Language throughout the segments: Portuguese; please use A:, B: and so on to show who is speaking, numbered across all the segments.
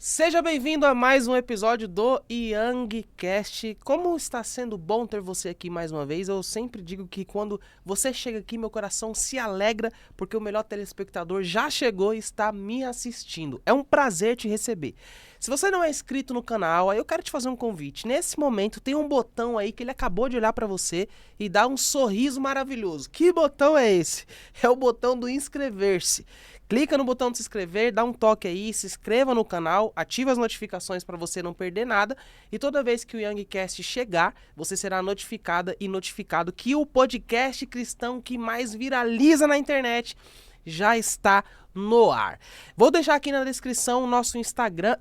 A: Seja bem-vindo a mais um episódio do Youngcast. Como está sendo bom ter você aqui mais uma vez. Eu sempre digo que quando você chega aqui, meu coração se alegra, porque o melhor telespectador já chegou e está me assistindo. É um prazer te receber. Se você não é inscrito no canal, aí eu quero te fazer um convite. Nesse momento tem um botão aí que ele acabou de olhar para você e dá um sorriso maravilhoso. Que botão é esse? É o botão do inscrever-se. Clica no botão de se inscrever, dá um toque aí, se inscreva no canal, ative as notificações para você não perder nada e toda vez que o Youngcast chegar, você será notificada e notificado que o podcast cristão que mais viraliza na internet já está no ar. Vou deixar aqui na descrição o nosso Instagram,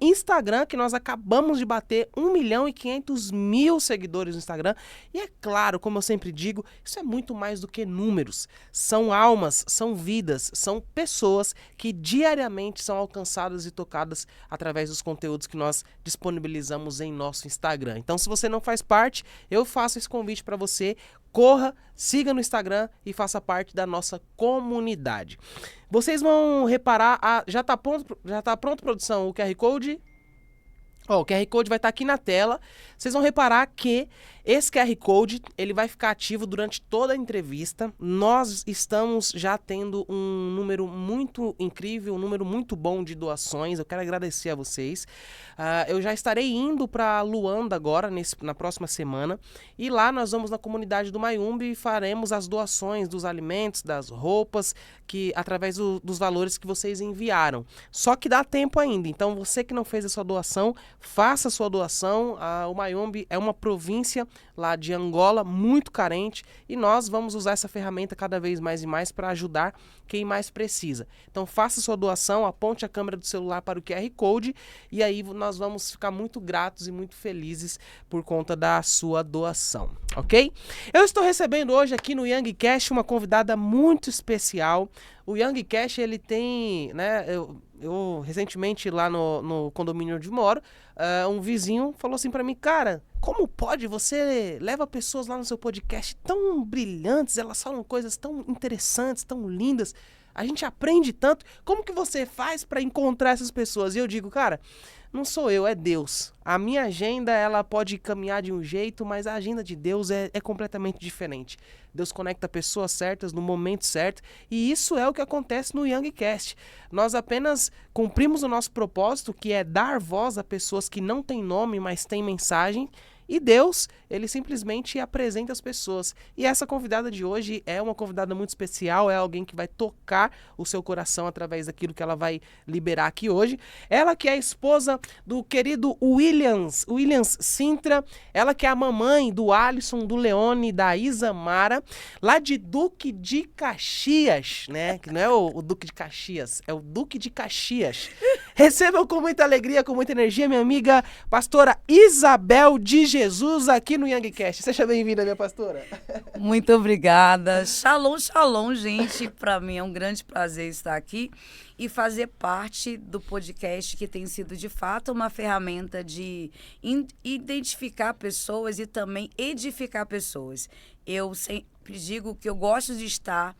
A: que nós acabamos de bater 1.500.000 seguidores no Instagram. E é claro, como eu sempre digo, isso é muito mais do que números. São almas, são vidas, são pessoas que diariamente são alcançadas e tocadas através dos conteúdos que nós disponibilizamos em nosso Instagram. Então, se você não faz parte, eu faço esse convite para você. Corra, siga no Instagram e faça parte da nossa comunidade. Vocês vão reparar, já tá pronto, produção, o QR Code? Ó, o QR Code vai estar aqui na tela. Vocês vão reparar que esse QR Code ele vai ficar ativo durante toda a entrevista. Nós estamos já tendo um número muito incrível, um número muito bom de doações. Eu quero agradecer a vocês. Eu já estarei indo para Luanda agora, na próxima semana. E lá nós vamos na comunidade do Mayumbe e faremos as doações dos alimentos, das roupas, através dos valores que vocês enviaram. Só que dá tempo ainda. Então você que não fez a sua doação, faça a sua doação. O Mayumbe é uma província lá de Angola, muito carente, e nós vamos usar essa ferramenta cada vez mais e mais para ajudar quem mais precisa. Então faça a sua doação, aponte a câmera do celular para o QR Code, e aí nós vamos ficar muito gratos e muito felizes por conta da sua doação, ok? Eu estou recebendo hoje aqui no Youngcast uma convidada muito especial. O Youngcast, ele tem, né, eu recentemente lá no condomínio onde moro, um vizinho falou assim pra mim, cara, como pode, você leva pessoas lá no seu podcast tão brilhantes, elas falam coisas tão interessantes, tão lindas, a gente aprende tanto, como que você faz pra encontrar essas pessoas? E eu digo, cara, não sou eu, é Deus. A minha agenda, ela pode caminhar de um jeito, mas a agenda de Deus é completamente diferente. Deus conecta pessoas certas no momento certo, e isso é o que acontece no Youngcast. Nós apenas cumprimos o nosso propósito, que é dar voz a pessoas que não têm nome, mas têm mensagem, e Deus, ele simplesmente apresenta as pessoas. E essa convidada de hoje é uma convidada muito especial, é alguém que vai tocar o seu coração através daquilo que ela vai liberar aqui hoje. Ela que é a esposa do querido Williams Sintra, ela que é a mamãe do Alisson, do Leone, da Isamara, lá de Duque de Caxias, né? Que não é o Duque de Caxias, é o Duque de Caxias. Recebam com muita alegria, com muita energia, minha amiga pastora Isabel de Jesus aqui no Youngcast. Seja bem-vinda, minha pastora.
B: Muito obrigada. Shalom, shalom, gente. Para mim é um grande prazer estar aqui e fazer parte do podcast que tem sido, de fato, uma ferramenta de identificar pessoas e também edificar pessoas. Eu sempre digo que eu gosto de estar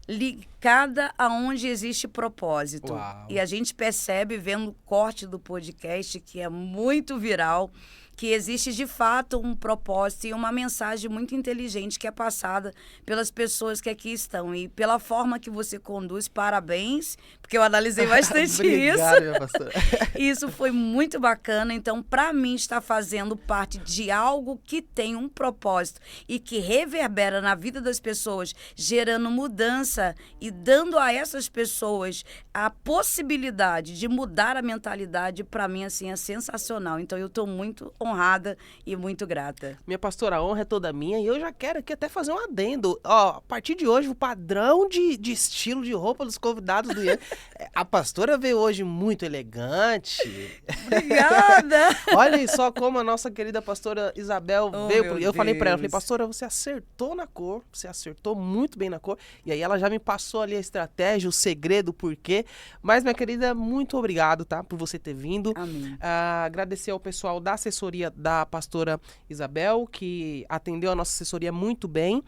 B: ligada aonde existe propósito.
A: Uau.
B: E a gente percebe, vendo o corte do podcast, que é muito viral, que existe de fato um propósito e uma mensagem muito inteligente que é passada pelas pessoas que aqui estão. E pela forma que você conduz, parabéns, porque eu analisei bastante
A: Obrigado,
B: isso.
A: minha pastora.
B: Isso foi muito bacana. Então, para mim, está fazendo parte de algo que tem um propósito e que reverbera na vida das pessoas, gerando mudança e dando a essas pessoas a possibilidade de mudar a mentalidade, para mim, assim, é sensacional. Então, eu estou muito honrada e muito grata.
A: Minha pastora, a honra é toda minha e eu já quero aqui até fazer um adendo. Ó, a partir de hoje, o padrão de estilo de roupa dos convidados do Ian, a pastora veio hoje muito elegante.
B: Obrigada!
A: Olha só como a nossa querida pastora Isabel veio. Eu falei pra ela,
B: Deus.
A: pastora, você acertou na cor, você acertou muito bem na cor. E aí ela já me passou ali a estratégia, o segredo, o porquê. Mas, minha querida, muito obrigado, tá, por você ter vindo.
B: Amém.
A: Agradecer ao pessoal da assessoria assessoria da pastora Isabel, que atendeu a nossa assessoria muito bem.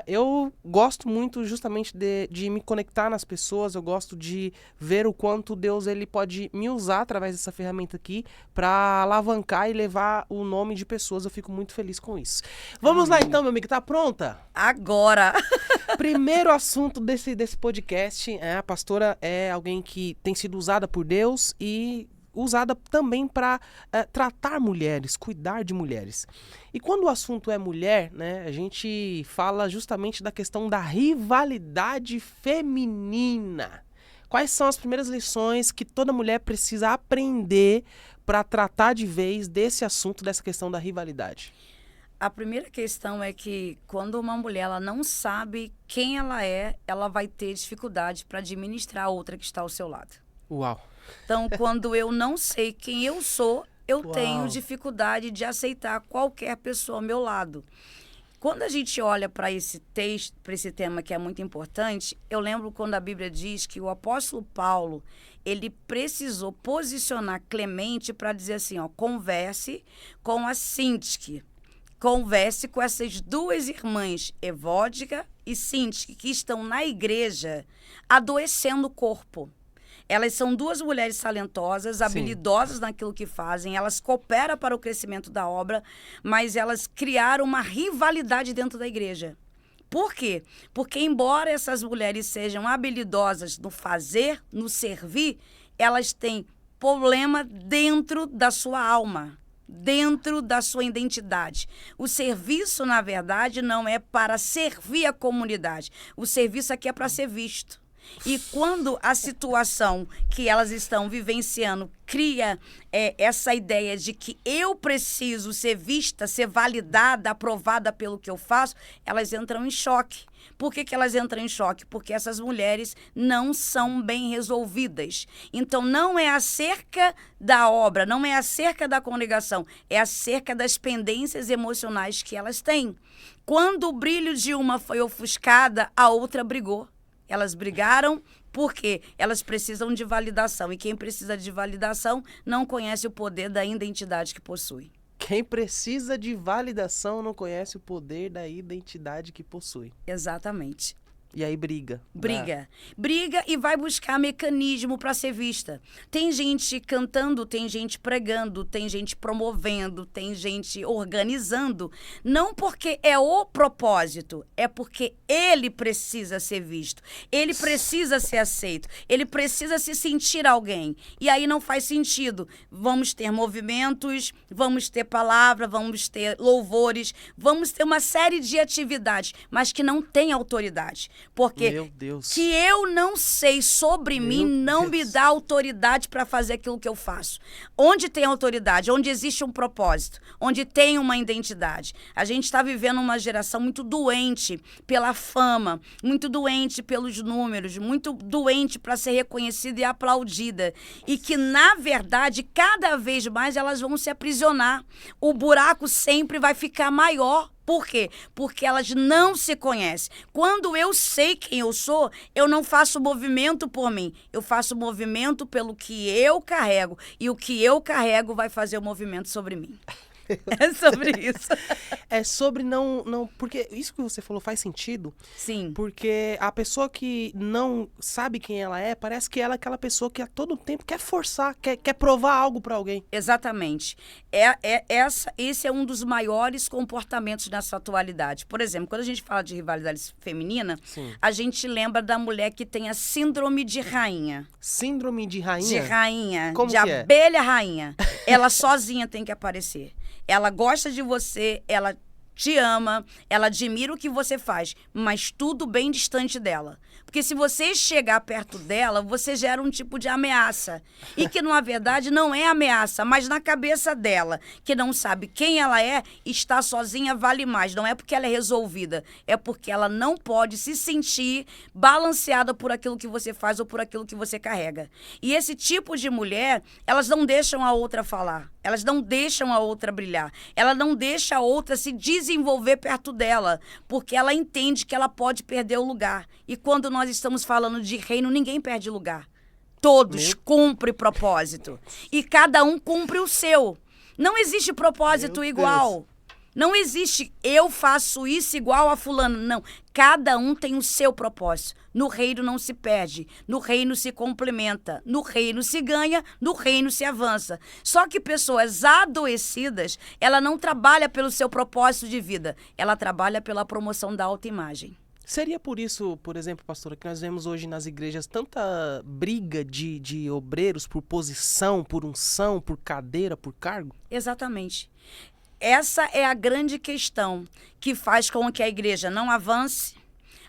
A: Eu gosto muito justamente de me conectar nas pessoas, eu gosto de ver o quanto Deus ele pode me usar através dessa ferramenta aqui para alavancar e levar o nome de pessoas. Eu fico muito feliz com isso. Vamos lá então, meu amigo, tá pronta?
B: Agora!
A: Primeiro assunto desse podcast, a pastora é alguém que tem sido usada por Deus e usada também para tratar mulheres, cuidar de mulheres. E quando o assunto é mulher, né, a gente fala justamente da questão da rivalidade feminina. Quais são as primeiras lições que toda mulher precisa aprender para tratar de vez desse assunto, dessa questão da rivalidade?
B: A primeira questão é que quando uma mulher ela não sabe quem ela é, ela vai ter dificuldade para administrar a outra que está ao seu lado.
A: Uau!
B: Então, quando eu não sei quem eu sou, eu
A: Uau.
B: tenho dificuldade de aceitar qualquer pessoa ao meu lado. Quando a gente olha para esse texto, para esse tema que é muito importante, eu lembro quando a Bíblia diz que o apóstolo Paulo, ele precisou posicionar Clemente para dizer assim, ó, converse com a Síntique. Converse com essas duas irmãs, Evódica e Síntique, que estão na igreja adoecendo o corpo. Elas são duas mulheres talentosas, habilidosas naquilo que fazem, elas cooperam para o crescimento da obra, mas elas criaram uma rivalidade dentro da igreja. Por quê? Porque embora essas mulheres sejam habilidosas no fazer, no servir, elas têm problema dentro da sua alma, dentro da sua identidade. O serviço, na verdade, não é para servir a comunidade. O serviço aqui é para ser visto. E quando a situação que elas estão vivenciando cria essa ideia de que eu preciso ser vista, ser validada, aprovada pelo que eu faço, elas entram em choque. Por que elas entram em choque? Porque essas mulheres não são bem resolvidas. Então, não é acerca da obra, não é acerca da congregação, é acerca das pendências emocionais que elas têm. Quando o brilho de uma foi ofuscada, a outra brigou. Elas brigaram porque elas precisam de validação. E quem precisa de validação não conhece o poder da identidade que possui.
A: Quem precisa de validação não conhece o poder da identidade que possui.
B: Exatamente.
A: E aí briga.
B: Briga. Briga e vai buscar mecanismo para ser vista. Tem gente cantando, tem gente pregando, tem gente promovendo, tem gente organizando. Não porque é o propósito, é porque ele precisa ser visto. Ele precisa ser aceito. Ele precisa se sentir alguém. E aí não faz sentido. Vamos ter movimentos, vamos ter palavra, vamos ter louvores, vamos ter uma série de atividades, mas que não tem autoridade. Porque
A: Meu Deus.
B: que eu não sei sobre mim não me dá autoridade para fazer aquilo que eu faço. Onde tem autoridade, onde existe um propósito, onde tem uma identidade. A gente está vivendo uma geração muito doente pela fama, muito doente pelos números, muito doente para ser reconhecida e aplaudida. E que, na verdade, cada vez mais elas vão se aprisionar. O buraco sempre vai ficar maior. Por quê? Porque elas não se conhecem. Quando eu sei quem eu sou, eu não faço movimento por mim. Eu faço movimento pelo que eu carrego. E o que eu carrego vai fazer o movimento sobre mim. É sobre isso.
A: É sobre não... Porque isso que você falou faz sentido.
B: Sim.
A: Porque a pessoa que não sabe quem ela é, parece que ela é aquela pessoa que a todo tempo quer forçar, quer provar algo pra alguém.
B: Exatamente. Esse é um dos maiores comportamentos nessa atualidade. Por exemplo, quando a gente fala de rivalidade feminina,
A: Sim.
B: a gente lembra da mulher que tem a síndrome de rainha.
A: Síndrome de rainha?
B: De rainha,
A: Como
B: de
A: que é?
B: abelha rainha. Ela sozinha tem que aparecer. Ela gosta de você, ela te ama, ela admira o que você faz, mas tudo bem distante dela. Porque se você chegar perto dela, você gera um tipo de ameaça. E que, na verdade, não é ameaça, mas na cabeça dela, que não sabe quem ela é, está sozinha vale mais. Não é porque ela é resolvida, é porque ela não pode se sentir balanceada por aquilo que você faz ou por aquilo que você carrega. E esse tipo de mulher, elas não deixam a outra falar. Elas não deixam a outra brilhar. Ela não deixa a outra se desenvolver perto dela, porque ela entende que ela pode perder o lugar. E quando nós estamos falando de reino, ninguém perde lugar. Todos cumprem propósito. E cada um cumpre o seu. Não existe propósito igual. Não existe eu faço isso igual a fulano. Não. Cada um tem o seu propósito. No reino não se perde. No reino se complementa. No reino se ganha. No reino se avança. Só que pessoas adoecidas, ela não trabalha pelo seu propósito de vida. Ela trabalha pela promoção da autoimagem.
A: Seria por isso, por exemplo, pastora, que nós vemos hoje nas igrejas tanta briga de obreiros por posição, por unção, por cadeira, por cargo?
B: Exatamente. Essa é a grande questão que faz com que a igreja não avance,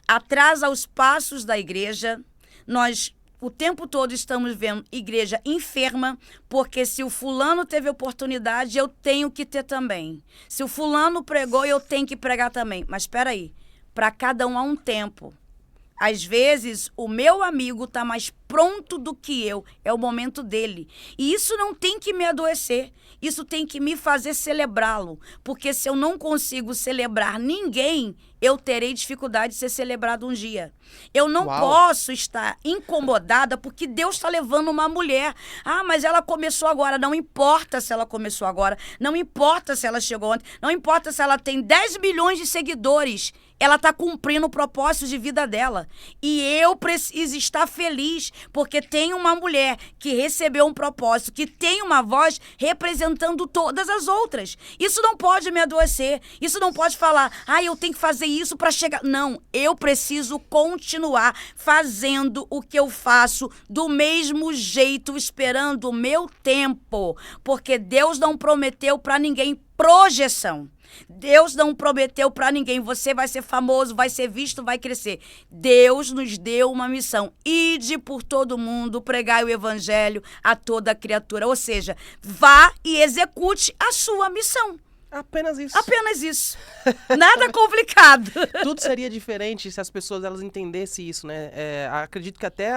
B: atrasa os passos da igreja. Nós, o tempo todo, estamos vendo igreja enferma, porque se o fulano teve oportunidade, eu tenho que ter também. Se o fulano pregou, eu tenho que pregar também. Mas espera aí, para cada um há um tempo. Às vezes, o meu amigo está mais pronto do que eu. É o momento dele. E isso não tem que me adoecer. Isso tem que me fazer celebrá-lo. Porque se eu não consigo celebrar ninguém, eu terei dificuldade de ser celebrado um dia. Eu não posso estar incomodada porque Deus está levando uma mulher. Ah, mas ela começou agora. Não importa se ela começou agora. Não importa se ela chegou ontem. Não importa se ela tem 10 milhões de seguidores. Ela está cumprindo o propósito de vida dela. E eu preciso estar feliz, porque tem uma mulher que recebeu um propósito, que tem uma voz representando todas as outras. Isso não pode me adoecer. Isso não pode falar, eu tenho que fazer isso para chegar. Não, eu preciso continuar fazendo o que eu faço do mesmo jeito, esperando o meu tempo. Porque Deus não prometeu para ninguém projeção. Deus não prometeu para ninguém, você vai ser famoso, vai ser visto, vai crescer. Deus nos deu uma missão, ide por todo mundo, pregai o evangelho a toda criatura. Ou seja, vá e execute a sua missão.
A: Apenas isso.
B: Apenas isso. Nada complicado.
A: Tudo seria diferente se as pessoas elas entendessem isso, né? Acredito que até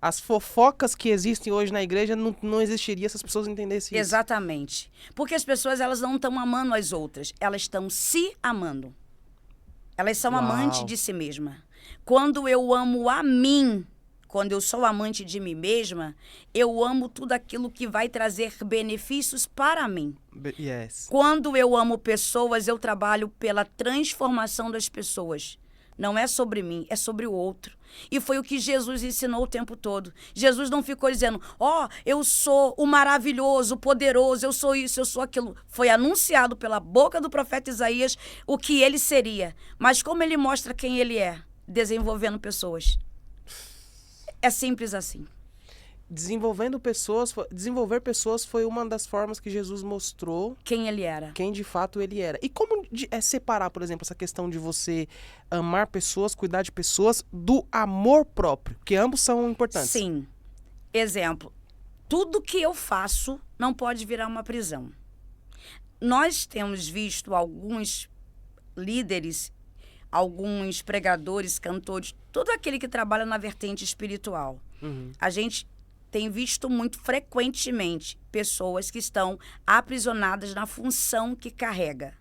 A: as fofocas que existem hoje na igreja não existiria se as pessoas entendessem isso.
B: Exatamente. Porque as pessoas elas não estão amando as outras, elas estão se amando. Elas são amantes de si mesma. Quando eu amo a mim, quando eu sou amante de mim mesma, eu amo tudo aquilo que vai trazer benefícios para mim.
A: Yes.
B: Quando eu amo pessoas, eu trabalho pela transformação das pessoas. Não é sobre mim, é sobre o outro. E foi o que Jesus ensinou o tempo todo. Jesus não ficou dizendo, eu sou o maravilhoso, o poderoso, eu sou isso, eu sou aquilo. Foi anunciado pela boca do profeta Isaías o que ele seria. Mas como ele mostra quem ele é? Desenvolvendo pessoas. É simples assim.
A: Desenvolver pessoas foi uma das formas que Jesus mostrou
B: quem ele era.
A: Quem de fato ele era. E como separar, por exemplo, essa questão de você amar pessoas, cuidar de pessoas, do amor próprio? Porque ambos são importantes.
B: Sim. Exemplo, tudo que eu faço não pode virar uma prisão. Nós temos visto alguns líderes, alguns pregadores, cantores, todo aquele que trabalha na vertente espiritual. A gente tem visto muito frequentemente pessoas que estão aprisionadas na função que carrega.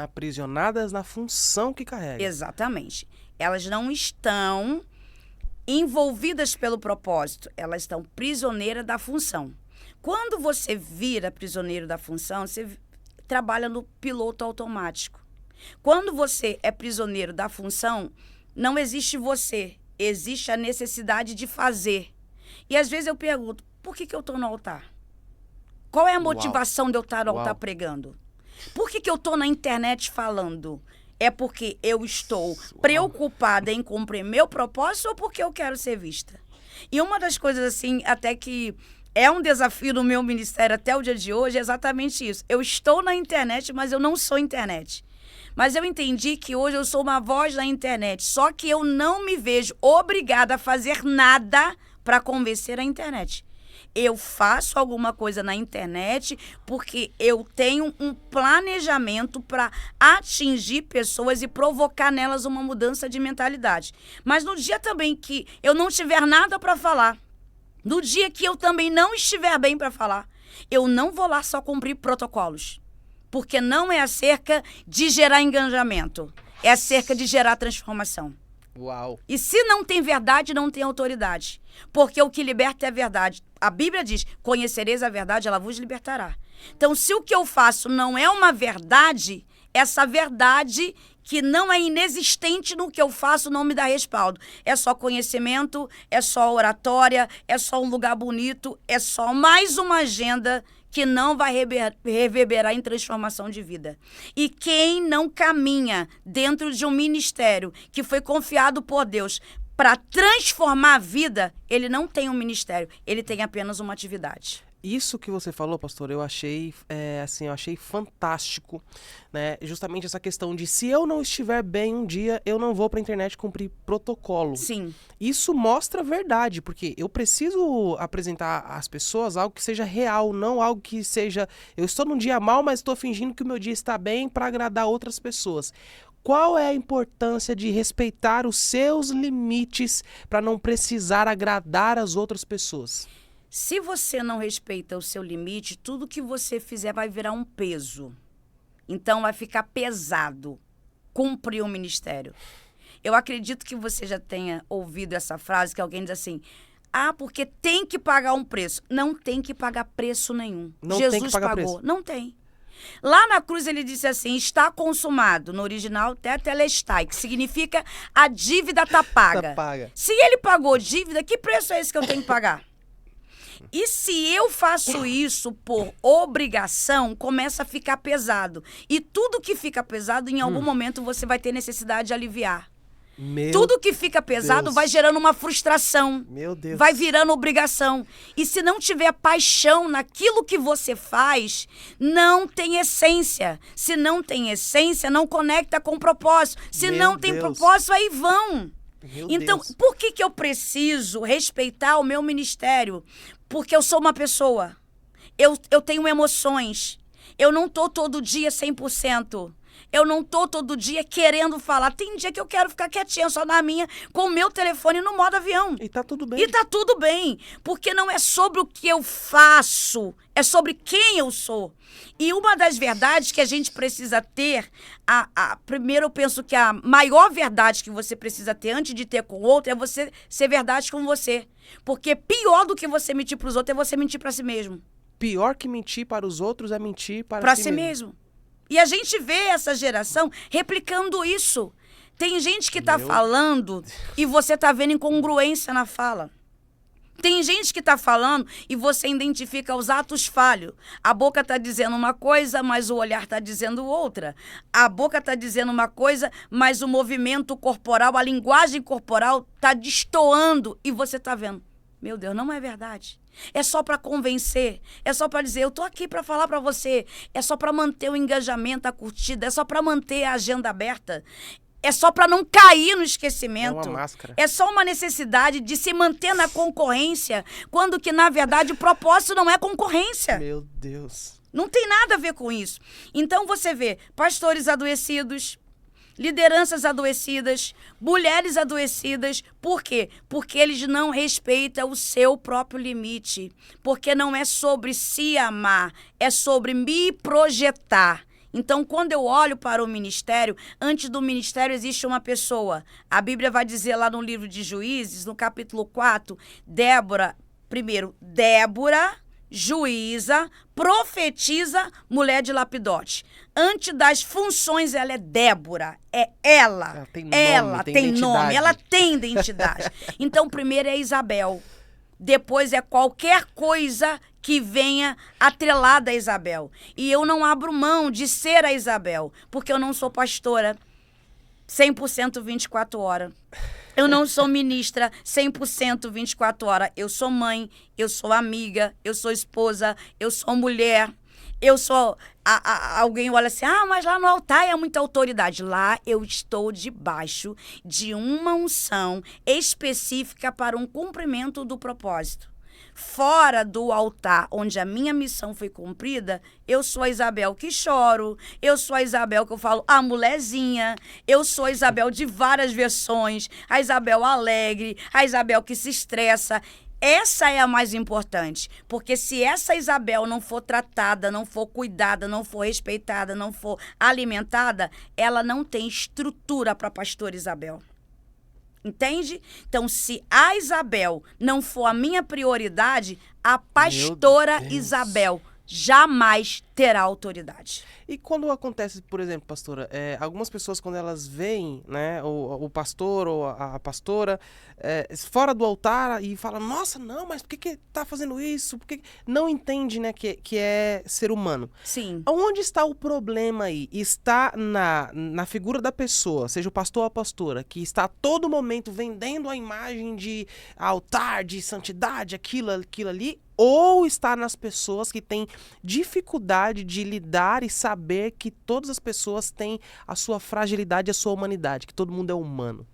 A: Aprisionadas na função que carrega.
B: Exatamente. Elas não estão envolvidas pelo propósito, elas estão prisioneiras da função. Quando você vira prisioneiro da função, você trabalha no piloto automático. Quando você é prisioneiro da função, não existe você, existe a necessidade de fazer. E às vezes eu pergunto, por que eu estou no altar? Qual é a motivação de eu estar no altar pregando? Por que eu estou na internet falando? É porque eu estou preocupada em cumprir meu propósito ou porque eu quero ser vista? E uma das coisas assim, até que é um desafio no meu ministério até o dia de hoje, é exatamente isso. Eu estou na internet, mas eu não sou internet. Mas eu entendi que hoje eu sou uma voz na internet, só que eu não me vejo obrigada a fazer nada para convencer a internet. Eu faço alguma coisa na internet porque eu tenho um planejamento para atingir pessoas e provocar nelas uma mudança de mentalidade. Mas no dia também que eu não tiver nada para falar, no dia que eu também não estiver bem para falar, eu não vou lá só cumprir protocolos. Porque não é acerca de gerar engajamento, é acerca de gerar transformação. E se não tem verdade, não tem autoridade. Porque o que liberta é a verdade. A Bíblia diz, conhecereis a verdade, ela vos libertará. Então, se o que eu faço não é uma verdade, essa verdade que não é inexistente no que eu faço não me dá respaldo. É só conhecimento, é só oratória, é só um lugar bonito, é só mais uma agenda que não vai reverberar em transformação de vida. E quem não caminha dentro de um ministério que foi confiado por Deus para transformar a vida, ele não tem um ministério, ele tem apenas uma atividade.
A: Isso que você falou, pastor, eu achei, eu achei fantástico, né? Justamente essa questão de se eu não estiver bem um dia, eu não vou pra internet cumprir protocolo.
B: Sim.
A: Isso mostra a verdade, porque eu preciso apresentar às pessoas algo que seja real, não algo que seja, eu estou num dia mal, mas estou fingindo que o meu dia está bem para agradar outras pessoas. Qual é a importância de respeitar os seus limites para não precisar agradar as outras pessoas?
B: Se você não respeita o seu limite, tudo que você fizer vai virar um peso. Então, vai ficar pesado cumprir um ministério. Eu acredito que você já tenha ouvido essa frase, que alguém diz assim, porque tem que pagar um preço. Não tem que pagar preço nenhum.
A: Não
B: Jesus
A: tem que pagar
B: pagou.
A: preço.
B: Não tem. Lá na cruz ele disse assim, está consumado. No original, tetelestai, que significa a dívida está paga.
A: Tá paga.
B: Se ele pagou dívida, que preço é esse que eu tenho que pagar? E se eu faço isso por obrigação, começa a ficar pesado. E tudo que fica pesado, em algum momento, você vai ter necessidade de aliviar. Tudo que fica pesado
A: Deus.
B: vai gerando uma frustração.
A: Meu Deus.
B: Vai virando obrigação. E se não tiver paixão naquilo que você faz, não tem essência. Se não tem essência, não conecta com o propósito. Se
A: Meu
B: não tem
A: Deus.
B: propósito, aí vão.
A: Meu
B: Então,
A: Deus.
B: por que eu preciso respeitar o meu ministério? Porque eu sou uma pessoa. Eu tenho emoções. Eu não tô todo dia 100%. Eu não tô todo dia querendo falar. Tem dia que eu quero ficar quietinha, só na minha, com o meu telefone no modo avião.
A: E tá tudo bem.
B: E tá tudo bem. Porque não é sobre o que eu faço, é sobre quem eu sou. E uma das verdades que a gente precisa ter, primeiro eu penso que a maior verdade que você precisa ter antes de ter com o outro é você ser verdade com você. Porque pior do que você mentir para os outros é você mentir para si mesmo.
A: Pior que mentir para os outros é mentir
B: Para
A: si
B: si mesmo. E a gente vê essa geração replicando isso. Tem gente que tá falando e você tá vendo incongruência na fala. Tem gente que tá falando e você identifica os atos falhos. A boca tá dizendo uma coisa, mas o olhar tá dizendo outra. A boca tá dizendo uma coisa, mas o movimento corporal, a linguagem corporal tá destoando e você tá vendo. Meu Deus, não é verdade. É só para convencer, é só para dizer, eu tô aqui para falar para você, é só para manter o engajamento, a curtida, é só para manter a agenda aberta, é só para não cair no esquecimento.
A: É uma máscara.
B: É só uma necessidade de se manter na concorrência, quando que, na verdade, o propósito não é concorrência.
A: Meu Deus.
B: Não tem nada a ver com isso. Então você vê pastores adoecidos, lideranças adoecidas, mulheres adoecidas. Por quê? Porque eles não respeitam o seu próprio limite. Porque não é sobre se amar, é sobre me projetar. Então, quando eu olho para o ministério, antes do ministério existe uma pessoa. A Bíblia vai dizer lá no livro de Juízes, no capítulo 4, Débora, juíza, profetiza, mulher de Lapidote. Antes das funções, ela é Débora. É ela.
A: Ela tem nome,
B: ela tem identidade. Então, primeiro é Isabel. Depois é qualquer coisa que venha atrelada a Isabel. E eu não abro mão de ser a Isabel, porque eu não sou pastora 100% 24 horas. Eu não sou ministra 100% 24 horas. Eu sou mãe, eu sou amiga, eu sou esposa, eu sou mulher. Eu sou... alguém olha assim, mas lá no altar é muita autoridade. Lá eu estou debaixo de uma unção específica para um cumprimento do propósito. Fora do altar, onde a minha missão foi cumprida, eu sou a Isabel que choro, eu sou a Isabel que eu falo, a mulherzinha, eu sou a Isabel de várias versões, a Isabel alegre, a Isabel que se estressa. Essa é a mais importante, porque se essa Isabel não for tratada, não for cuidada, não for respeitada, não for alimentada, ela não tem estrutura para a pastora Isabel. Entende? Então, se a Isabel não for a minha prioridade, a pastora Isabel jamais terá autoridade.
A: E quando acontece, por exemplo, pastora, algumas pessoas quando elas veem, né, o pastor ou a pastora fora do altar e falam, nossa, não, mas por que tá fazendo isso? Por que... Não entende, né, que é ser humano.
B: Sim.
A: Onde está o problema aí? Está na figura da pessoa, seja o pastor ou a pastora, que está a todo momento vendendo a imagem de altar, de santidade, aquilo ali, ou está nas pessoas que têm dificuldade de lidar e saber que todas as pessoas têm a sua fragilidade e a sua humanidade, que todo mundo é humano?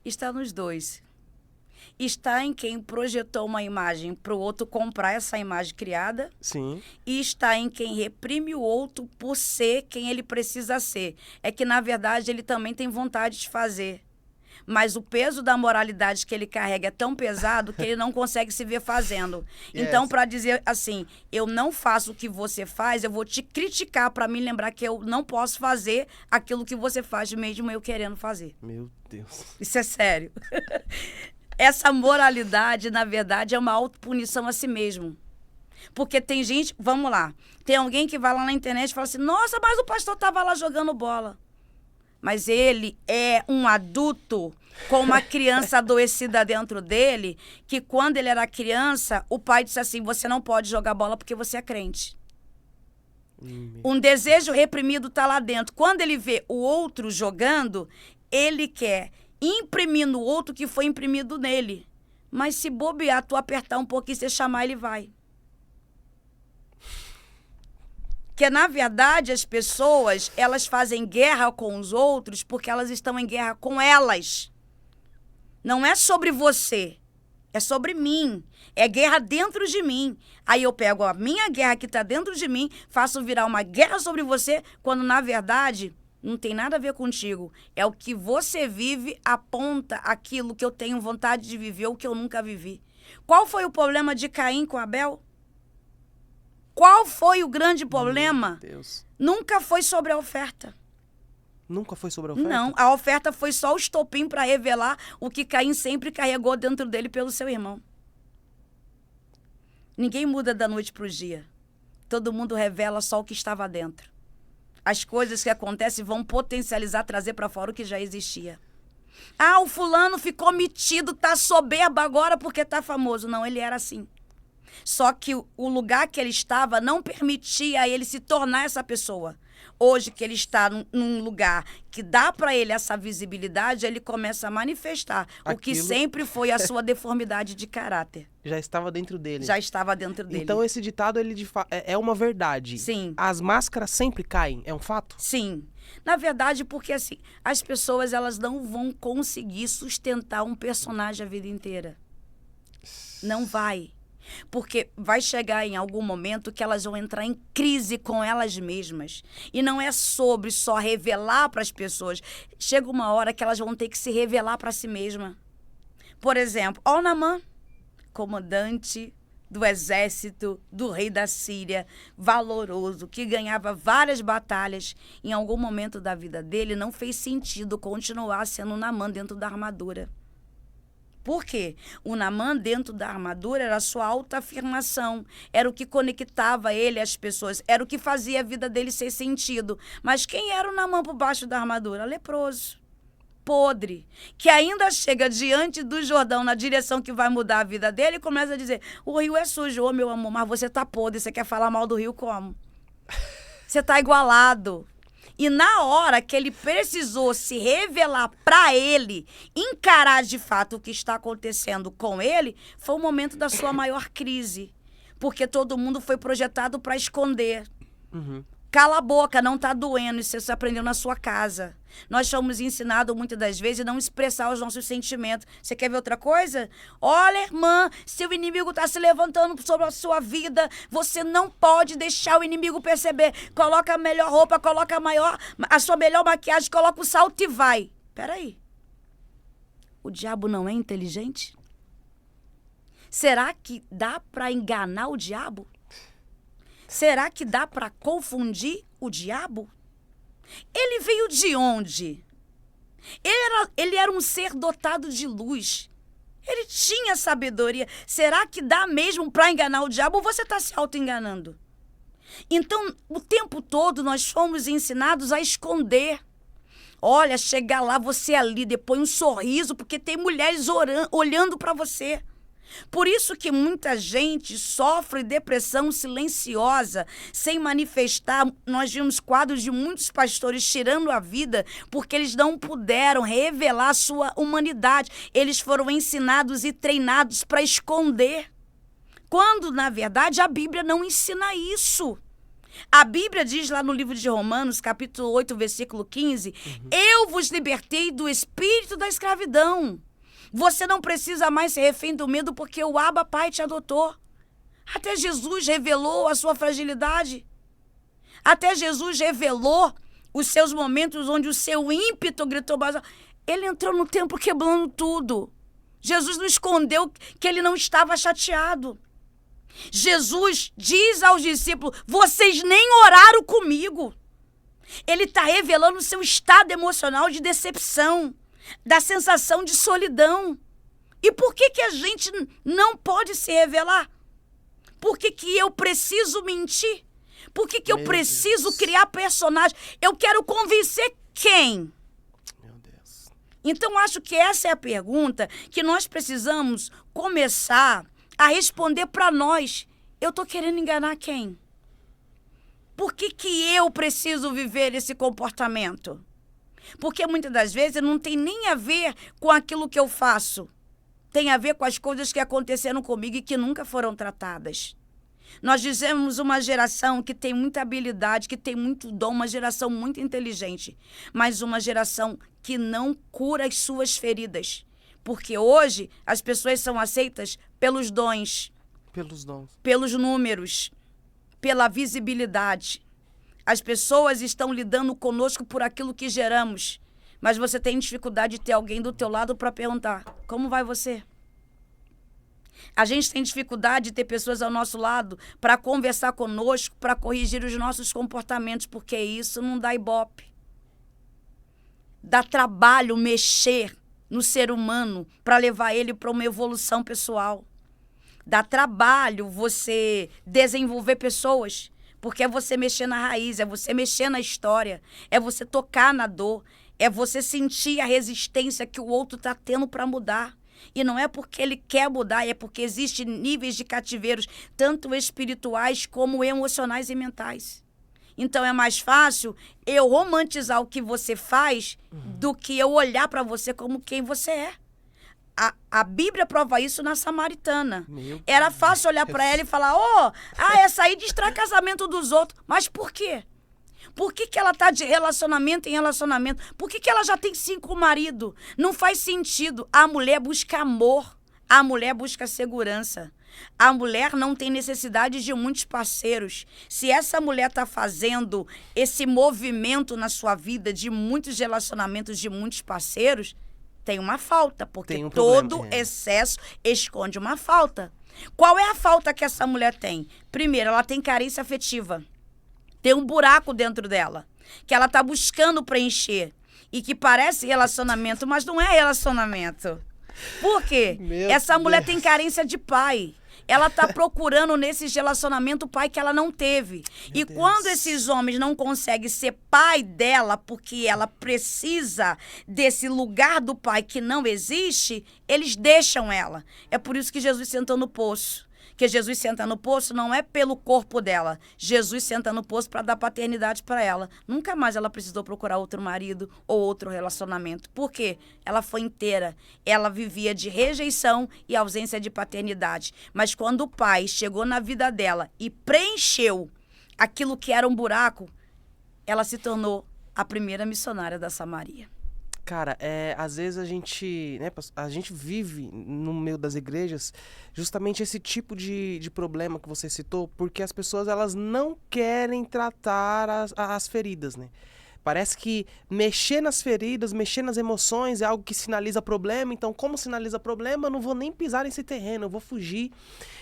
B: Está nos dois. Está em quem projetou uma imagem para o outro comprar essa imagem criada.
A: Sim.
B: E está em quem reprime o outro por ser quem ele precisa ser. É que, na verdade, ele também tem vontade de fazer. Mas o peso da moralidade que ele carrega é tão pesado que ele não consegue se ver fazendo.
A: Yes.
B: Então, para dizer assim, eu não faço o que você faz, eu vou te criticar para me lembrar que eu não posso fazer aquilo que você faz, mesmo eu querendo fazer.
A: Meu Deus.
B: Isso é sério. Essa moralidade, na verdade, é uma autopunição a si mesmo. Porque tem gente, vamos lá, tem alguém que vai lá na internet e fala assim, nossa, mas o pastor estava lá jogando bola. Mas ele é um adulto com uma criança adoecida dentro dele, que quando ele era criança, o pai disse assim, você não pode jogar bola porque você é crente. Um desejo reprimido está lá dentro. Quando ele vê o outro jogando, ele quer imprimir no outro que foi imprimido nele. Mas se bobear, tu apertar um pouquinho, você chamar, ele vai. Que, na verdade, as pessoas, elas fazem guerra com os outros porque elas estão em guerra com elas. Não é sobre você, é sobre mim. É guerra dentro de mim. Aí eu pego a minha guerra que está dentro de mim, faço virar uma guerra sobre você, quando, na verdade, não tem nada a ver contigo. É o que você vive, aponta aquilo que eu tenho vontade de viver ou que eu nunca vivi. Qual foi o problema de Caim com Abel? Qual foi o grande problema?
A: Meu Deus.
B: Nunca foi sobre a oferta.
A: Nunca foi sobre a oferta?
B: Não, a oferta foi só o estopim para revelar o que Caim sempre carregou dentro dele pelo seu irmão. Ninguém muda da noite para o dia. Todo mundo revela só o que estava dentro. As coisas que acontecem vão potencializar, trazer para fora o que já existia. Ah, o fulano ficou metido, tá soberbo agora porque tá famoso. Não, ele era assim. Só que o lugar que ele estava não permitia a ele se tornar essa pessoa. Hoje que ele está num lugar que dá para ele essa visibilidade, ele começa a manifestar o que sempre foi a sua deformidade de caráter.
A: Já estava dentro dele.
B: Já estava dentro dele.
A: Então esse ditado ele é uma verdade.
B: Sim.
A: As máscaras sempre caem, é um fato?
B: Sim. Na verdade, porque assim, as pessoas elas não vão conseguir sustentar um personagem a vida inteira. Não vai. Porque vai chegar em algum momento que elas vão entrar em crise com elas mesmas. E não é sobre só revelar para as pessoas. Chega uma hora que elas vão ter que se revelar para si mesma. Por exemplo, Naamã, comandante do exército do rei da Síria, valoroso, que ganhava várias batalhas. Em algum momento da vida dele, não fez sentido continuar sendo Naamã dentro da armadura. Por quê? O Naamã dentro da armadura era a sua autoafirmação, era o que conectava ele às pessoas, era o que fazia a vida dele ser sentido. Mas quem era o Naamã por baixo da armadura? Leproso, podre, que ainda chega diante do Jordão na direção que vai mudar a vida dele e começa a dizer, o rio é sujo, ô meu amor, mas você tá podre, você quer falar mal do rio como? Você tá igualado. E na hora que ele precisou se revelar para ele, encarar de fato o que está acontecendo com ele, foi o momento da sua maior crise. Porque todo mundo foi projetado para esconder.
A: Uhum.
B: Cala a boca, não tá doendo, isso você aprendeu na sua casa. Nós somos ensinados muitas das vezes a não expressar os nossos sentimentos. Você quer ver outra coisa? Olha, irmã, seu inimigo está se levantando sobre a sua vida. Você não pode deixar o inimigo perceber. Coloca a melhor roupa, coloca a sua melhor maquiagem, coloca o salto e vai. Peraí. O diabo não é inteligente? Será que dá para enganar o diabo? Será que dá para confundir o diabo? Ele veio de onde? Ele era um ser dotado de luz. Ele tinha sabedoria. Será que dá mesmo para enganar o diabo ou você está se auto-enganando? Então, o tempo todo nós fomos ensinados a esconder. Olha, chegar lá, você ali, depois um sorriso, porque tem mulheres olhando para você. Por isso que muita gente sofre depressão silenciosa, sem manifestar. Nós vimos quadros de muitos pastores tirando a vida porque eles não puderam revelar a sua humanidade. Eles foram ensinados e treinados para esconder. Quando, na verdade, a Bíblia não ensina isso. A Bíblia diz lá no livro de Romanos, capítulo 8, versículo 15, eu vos libertei do espírito da escravidão. Você não precisa mais ser refém do medo porque o Abba Pai te adotou. Até Jesus revelou a sua fragilidade. Até Jesus revelou os seus momentos onde o seu ímpeto gritou mais. Ele entrou no templo quebrando tudo. Jesus não escondeu que ele não estava chateado. Jesus diz aos discípulos, vocês nem oraram comigo. Ele está revelando o seu estado emocional de decepção, da sensação de solidão. E por que a gente não pode se revelar? Por que eu preciso mentir? Por que eu preciso criar personagem? Eu quero convencer quem?
A: Meu Deus.
B: Então, acho que essa é a pergunta que nós precisamos começar a responder para nós. Eu estou querendo enganar quem? Por que eu preciso viver esse comportamento? Porque muitas das vezes não tem nem a ver com aquilo que eu faço. Tem a ver com as coisas que aconteceram comigo e que nunca foram tratadas. Nós dizemos uma geração que tem muita habilidade, que tem muito dom, uma geração muito inteligente, mas uma geração que não cura as suas feridas. Porque hoje as pessoas são aceitas pelos dons, pelos números, pela visibilidade. As pessoas estão lidando conosco por aquilo que geramos, mas você tem dificuldade de ter alguém do teu lado para perguntar, como vai você? A gente tem dificuldade de ter pessoas ao nosso lado para conversar conosco, para corrigir os nossos comportamentos, porque isso não dá ibope. Dá trabalho mexer no ser humano para levar ele para uma evolução pessoal. Dá trabalho você desenvolver pessoas, porque é você mexer na raiz, é você mexer na história, é você tocar na dor, é você sentir a resistência que o outro está tendo para mudar. E não é porque ele quer mudar, é porque existem níveis de cativeiros, tanto espirituais como emocionais e mentais. Então é mais fácil eu romantizar o que você faz do que eu olhar para você como quem você é. A Bíblia prova isso na Samaritana. Era fácil olhar para ela e falar, essa aí distrai casamento dos outros. Mas por quê? Por que ela está de relacionamento em relacionamento? Por que ela já tem 5 maridos? Não faz sentido. A mulher busca amor. A mulher busca segurança. A mulher não tem necessidade de muitos parceiros. Se essa mulher está fazendo esse movimento na sua vida de muitos relacionamentos, de muitos parceiros, tem uma falta, porque todo excesso esconde uma falta. Qual é a falta que essa mulher tem? Primeiro, ela tem carência afetiva. Tem um buraco dentro dela, que ela está buscando preencher. E que parece relacionamento, mas não é relacionamento. Por quê? Essa mulher tem carência de pai. Ela está procurando nesse relacionamento o pai que ela não teve. E quando esses homens não conseguem ser pai dela, porque ela precisa desse lugar do pai que não existe, eles deixam ela. É por isso que Jesus sentou no poço. Que Jesus senta no poço não é pelo corpo dela. Jesus senta no poço para dar paternidade para ela. Nunca mais ela precisou procurar outro marido ou outro relacionamento. Por quê? Ela foi inteira. Ela vivia de rejeição e ausência de paternidade. Mas quando o pai chegou na vida dela e preencheu aquilo que era um buraco, ela se tornou a primeira missionária da Samaria.
A: Cara, às vezes a gente vive no meio das igrejas justamente esse tipo de problema que você citou, porque as pessoas elas não querem tratar as feridas, né? Parece que mexer nas feridas, mexer nas emoções é algo que sinaliza problema. Então, como sinaliza problema, eu não vou nem pisar nesse terreno, eu vou fugir.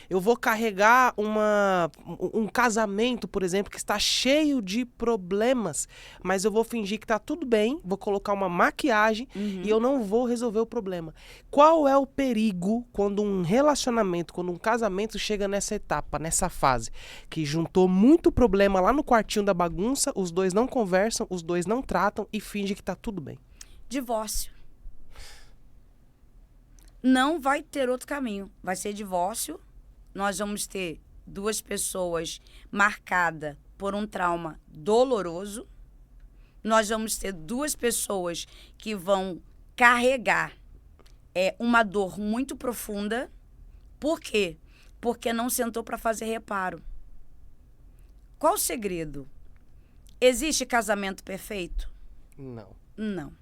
A: Eu vou carregar um casamento, por exemplo, que está cheio de problemas, mas eu vou fingir que está tudo bem, vou colocar uma maquiagem e eu não vou resolver o problema. Qual é o perigo quando um relacionamento, quando um casamento chega nessa etapa, nessa fase, que juntou muito problema lá no quartinho da bagunça, os dois não conversam, os dois não tratam e fingem que está tudo bem?
B: Divórcio. Não vai ter outro caminho. Vai ser divórcio. Nós vamos ter duas pessoas marcadas por um trauma doloroso. Nós vamos ter duas pessoas que vão carregar uma dor muito profunda. Por quê? Porque não sentou para fazer reparo. Qual o segredo? Existe casamento perfeito?
A: Não.
B: Não.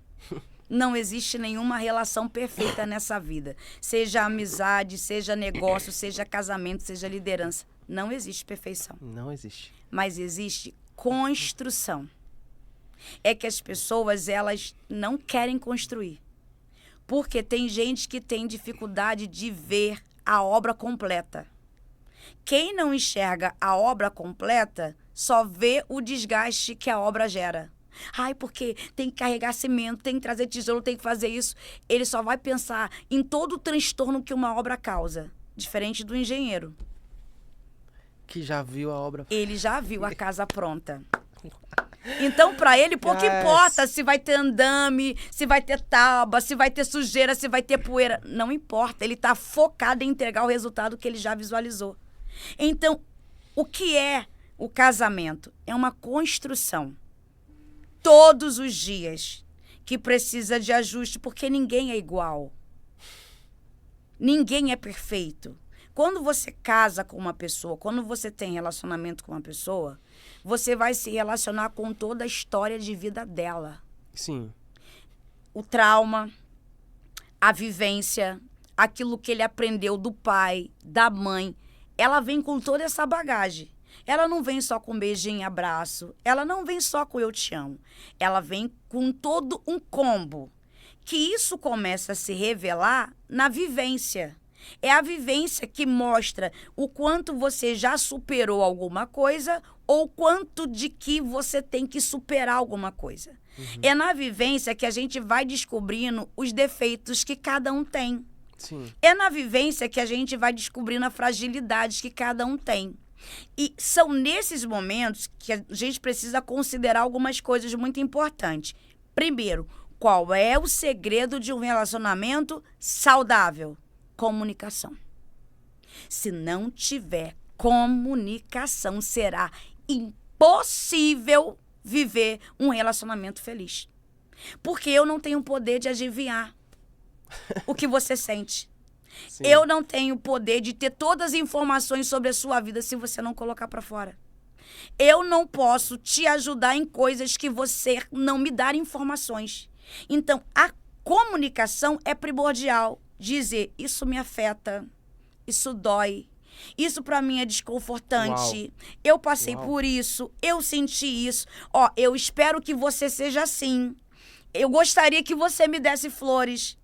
B: Não existe nenhuma relação perfeita nessa vida. Seja amizade, seja negócio, seja casamento, seja liderança. Não existe perfeição.
A: Não existe.
B: Mas existe construção. É que as pessoas, elas não querem construir. Porque tem gente que tem dificuldade de ver a obra completa. Quem não enxerga a obra completa só vê o desgaste que a obra gera. Ai, porque tem que carregar cimento, tem que trazer tijolo, tem que fazer isso. Ele só vai pensar em todo o transtorno que uma obra causa. Diferente do engenheiro.
A: Que já viu a obra.
B: Ele já viu a casa pronta. Então, para ele, pouco importa se vai ter andame, se vai ter tábua, se vai ter sujeira, se vai ter poeira. Não importa. Ele está focado em entregar o resultado que ele já visualizou. Então, o que é o casamento? É uma construção. Todos os dias, que precisa de ajuste, porque ninguém é igual. Ninguém é perfeito. Quando você casa com uma pessoa, quando você tem relacionamento com uma pessoa, você vai se relacionar com toda a história de vida dela.
A: Sim.
B: O trauma, a vivência, aquilo que ele aprendeu do pai, da mãe, ela vem com toda essa bagagem. Ela não vem só com beijinho e abraço. Ela não vem só com eu te amo. Ela vem com todo um combo. Que isso começa a se revelar na vivência. É a vivência que mostra o quanto você já superou alguma coisa ou quanto de que você tem que superar alguma coisa. É na vivência que a gente vai descobrindo os defeitos que cada um tem.
A: Sim.
B: É na vivência que a gente vai descobrindo as fragilidades que cada um tem. E são nesses momentos que a gente precisa considerar algumas coisas muito importantes. Primeiro, qual é o segredo de um relacionamento saudável? Comunicação. Se não tiver comunicação, será impossível viver um relacionamento feliz. Porque eu não tenho o poder de adivinhar o que você sente. Sim. Eu não tenho o poder de ter todas as informações sobre a sua vida se você não colocar para fora. Eu não posso te ajudar em coisas que você não me dar informações. Então, a comunicação é primordial. Dizer, isso me afeta, isso dói, isso para mim é desconfortante, Uau. Eu passei Uau. Por isso, eu senti isso. Ó, eu espero que você seja assim. Eu gostaria que você me desse flores.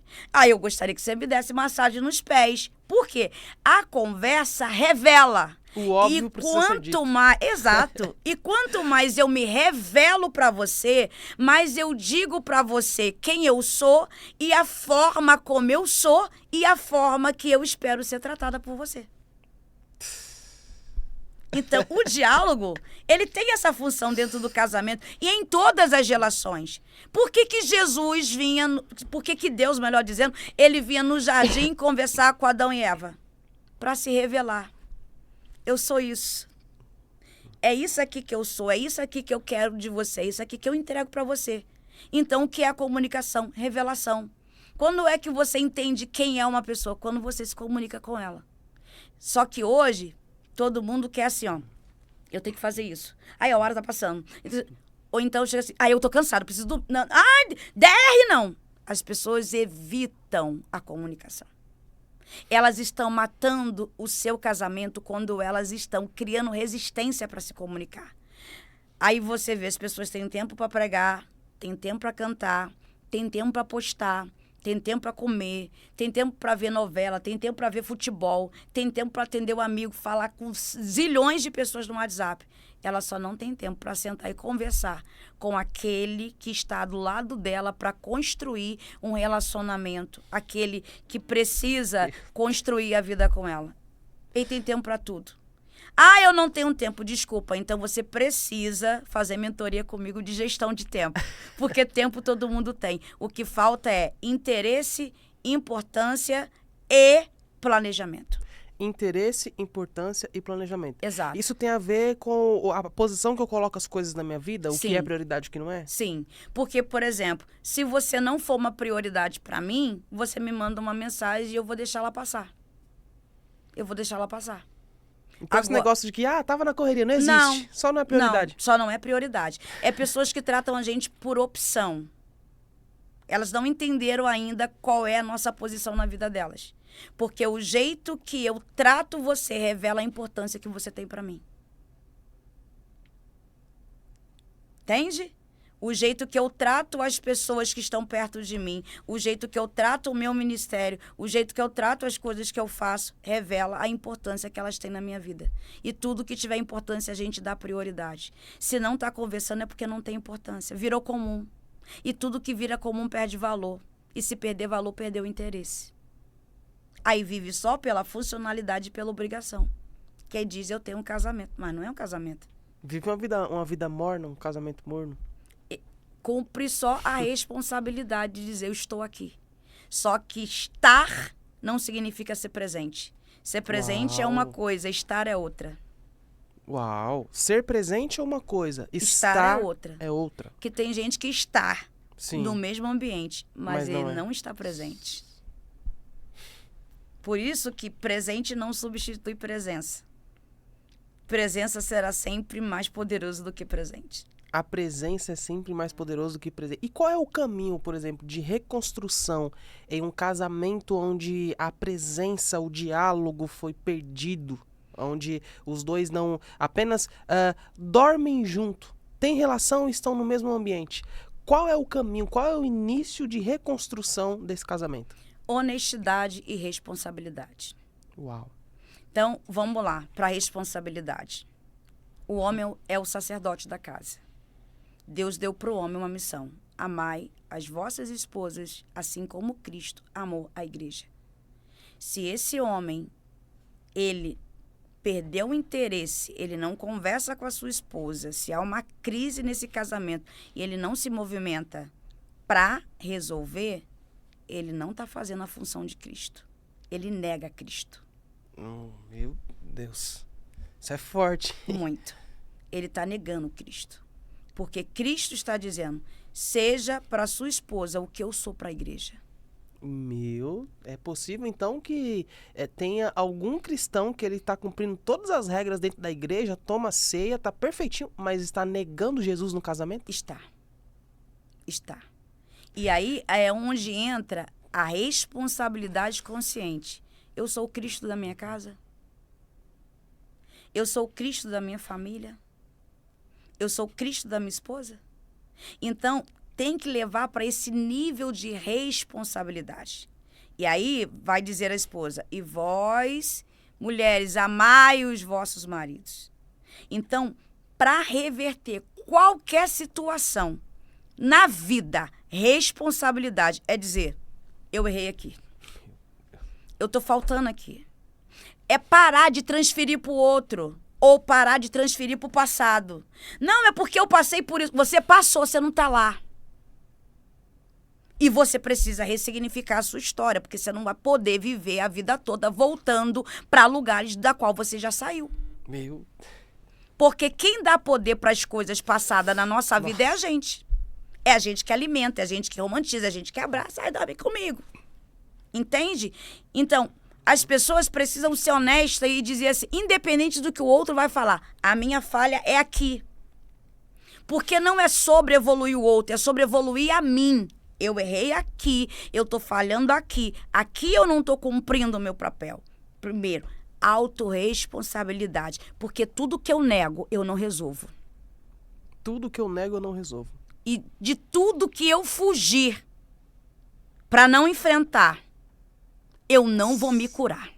B: Eu gostaria que você me desse massagem nos pés. Por quê? A conversa revela.
A: O óbvio precisa ser dito.
B: Exato. E quanto mais eu me revelo para você, mais eu digo para você quem eu sou e a forma como eu sou e a forma que eu espero ser tratada por você. Então, o diálogo, ele tem essa função dentro do casamento e em todas as relações. Por que que Jesus vinha, por que que Deus, melhor dizendo, ele vinha no jardim conversar com Adão e Eva? Para se revelar. Eu sou isso. É isso aqui que eu sou, é isso aqui que eu quero de você, é isso aqui que eu entrego para você. Então, o que é a comunicação? Revelação. Quando é que você entende quem é uma pessoa? Quando você se comunica com ela. Só que hoje, todo mundo quer assim, ó, eu tenho que fazer isso. Aí a hora tá passando. Ou então chega assim, eu tô cansado, preciso do... Não. DR não. As pessoas evitam a comunicação. Elas estão matando o seu casamento quando elas estão criando resistência para se comunicar. Aí você vê, as pessoas têm tempo para pregar, têm tempo para cantar, têm tempo para postar, tem tempo para comer, tem tempo para ver novela, tem tempo para ver futebol, tem tempo para atender o amigo, falar com zilhões de pessoas no WhatsApp. Ela só não tem tempo para sentar e conversar com aquele que está do lado dela para construir um relacionamento, aquele que precisa construir a vida com ela. Ele tem tempo para tudo. Ah, eu não tenho tempo, desculpa. Então você precisa fazer mentoria comigo de gestão de tempo. Porque tempo todo mundo tem. O que falta é interesse, importância e planejamento.
A: Interesse, importância e planejamento.
B: Exato.
A: Isso tem a ver com a posição que eu coloco as coisas na minha vida? O
B: Sim.
A: que é prioridade e o que não é?
B: Sim. Porque, por exemplo, se você não for uma prioridade para mim, você me manda uma mensagem e eu vou deixar ela passar. Eu vou deixar ela passar.
A: Então esse negócio de que, tava na correria, não existe.
B: Não,
A: só não é prioridade.
B: Não, só não é prioridade. É pessoas que tratam a gente por opção. Elas não entenderam ainda qual é a nossa posição na vida delas. Porque o jeito que eu trato você revela a importância que você tem para mim. Entende? O jeito que eu trato as pessoas que estão perto de mim, o jeito que eu trato o meu ministério, o jeito que eu trato as coisas que eu faço, revela a importância que elas têm na minha vida. E tudo que tiver importância, a gente dá prioridade. Se não está conversando, é porque não tem importância. Virou comum. E tudo que vira comum perde valor. E se perder valor, perdeu interesse. Aí vive só pela funcionalidade e pela obrigação. Quem diz, eu tenho um casamento, mas não é um casamento.
A: Vive uma vida morna, um casamento morno.
B: Cumpre só a responsabilidade de dizer, eu estou aqui. Só que estar não significa ser presente. Ser presente é uma coisa, estar é outra.
A: Uau! Ser presente é uma coisa,
B: estar é outra.
A: É outra.
B: Que tem gente que está
A: Sim.
B: no mesmo ambiente, mas ele
A: não,
B: não está presente. Por isso que presente não substitui presença. Presença será sempre mais poderoso do que presente.
A: A presença é sempre mais poderosa do que presente. E qual é o caminho, por exemplo, de reconstrução em um casamento onde a presença, o diálogo foi perdido? Onde os dois não apenas dormem junto, têm relação e estão no mesmo ambiente. Qual é o caminho, qual é o início de reconstrução desse casamento?
B: Honestidade e responsabilidade.
A: Uau.
B: Então, vamos lá, para a responsabilidade. O homem é o sacerdote da casa. Deus deu para o homem uma missão. Amai as vossas esposas, assim como Cristo amou a igreja. Se esse homem, ele perdeu o interesse, ele não conversa com a sua esposa, se há uma crise nesse casamento e ele não se movimenta para resolver, ele não está fazendo a função de Cristo. Ele nega Cristo.
A: Meu Deus. Isso é forte.
B: Muito. Ele está negando Cristo. Porque Cristo está dizendo, seja para a sua esposa o que eu sou para a igreja.
A: É possível então que tenha algum cristão que ele está cumprindo todas as regras dentro da igreja, toma ceia, está perfeitinho, mas está negando Jesus no casamento?
B: Está. E aí é onde entra a responsabilidade consciente. Eu sou o Cristo da minha casa? Eu sou o Cristo da minha família? Eu sou o Cristo da minha esposa? Então, tem que levar para esse nível de responsabilidade. E aí, vai dizer a esposa, e vós, mulheres, amai os vossos maridos. Então, para reverter qualquer situação na vida, responsabilidade é dizer, eu errei aqui. Eu estou faltando aqui. É parar de transferir para o outro. Ou parar de transferir para o passado. Não, é porque eu passei por isso. Você passou, você não está lá. E você precisa ressignificar a sua história, porque você não vai poder viver a vida toda voltando para lugares da qual você já saiu. Porque quem dá poder para as coisas passadas na nossa vida é a gente. É a gente que alimenta, é a gente que romantiza, é a gente que abraça. Ai, dorme comigo. Entende? Então, as pessoas precisam ser honestas e dizer assim, independente do que o outro vai falar, a minha falha é aqui. Porque não é sobre evoluir o outro, é sobre evoluir a mim. Eu errei aqui, eu tô falhando aqui. Aqui eu não tô cumprindo o meu papel. Primeiro, autorresponsabilidade. Porque tudo que eu nego, eu não resolvo.
A: tudo que eu nego, eu não resolvo.
B: E de tudo que eu fugir para não enfrentar, eu não vou me curar.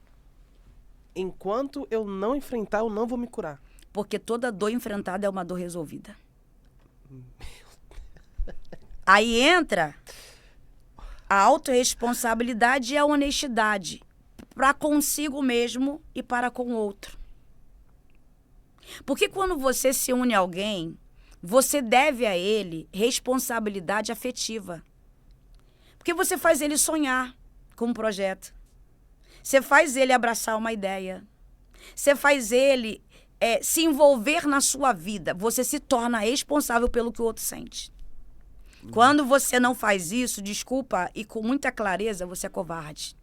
A: Enquanto eu não enfrentar, eu não vou me curar.
B: Porque toda dor enfrentada é uma dor resolvida. Aí entra a autorresponsabilidade e a honestidade para consigo mesmo e para com o outro. Porque quando você se une a alguém, você deve a ele responsabilidade afetiva. Porque você faz ele sonhar com um projeto. Você faz ele abraçar uma ideia. Você faz ele se envolver na sua vida. Você se torna responsável pelo que o outro sente. Quando você não faz isso, desculpa, e com muita clareza, você é covarde.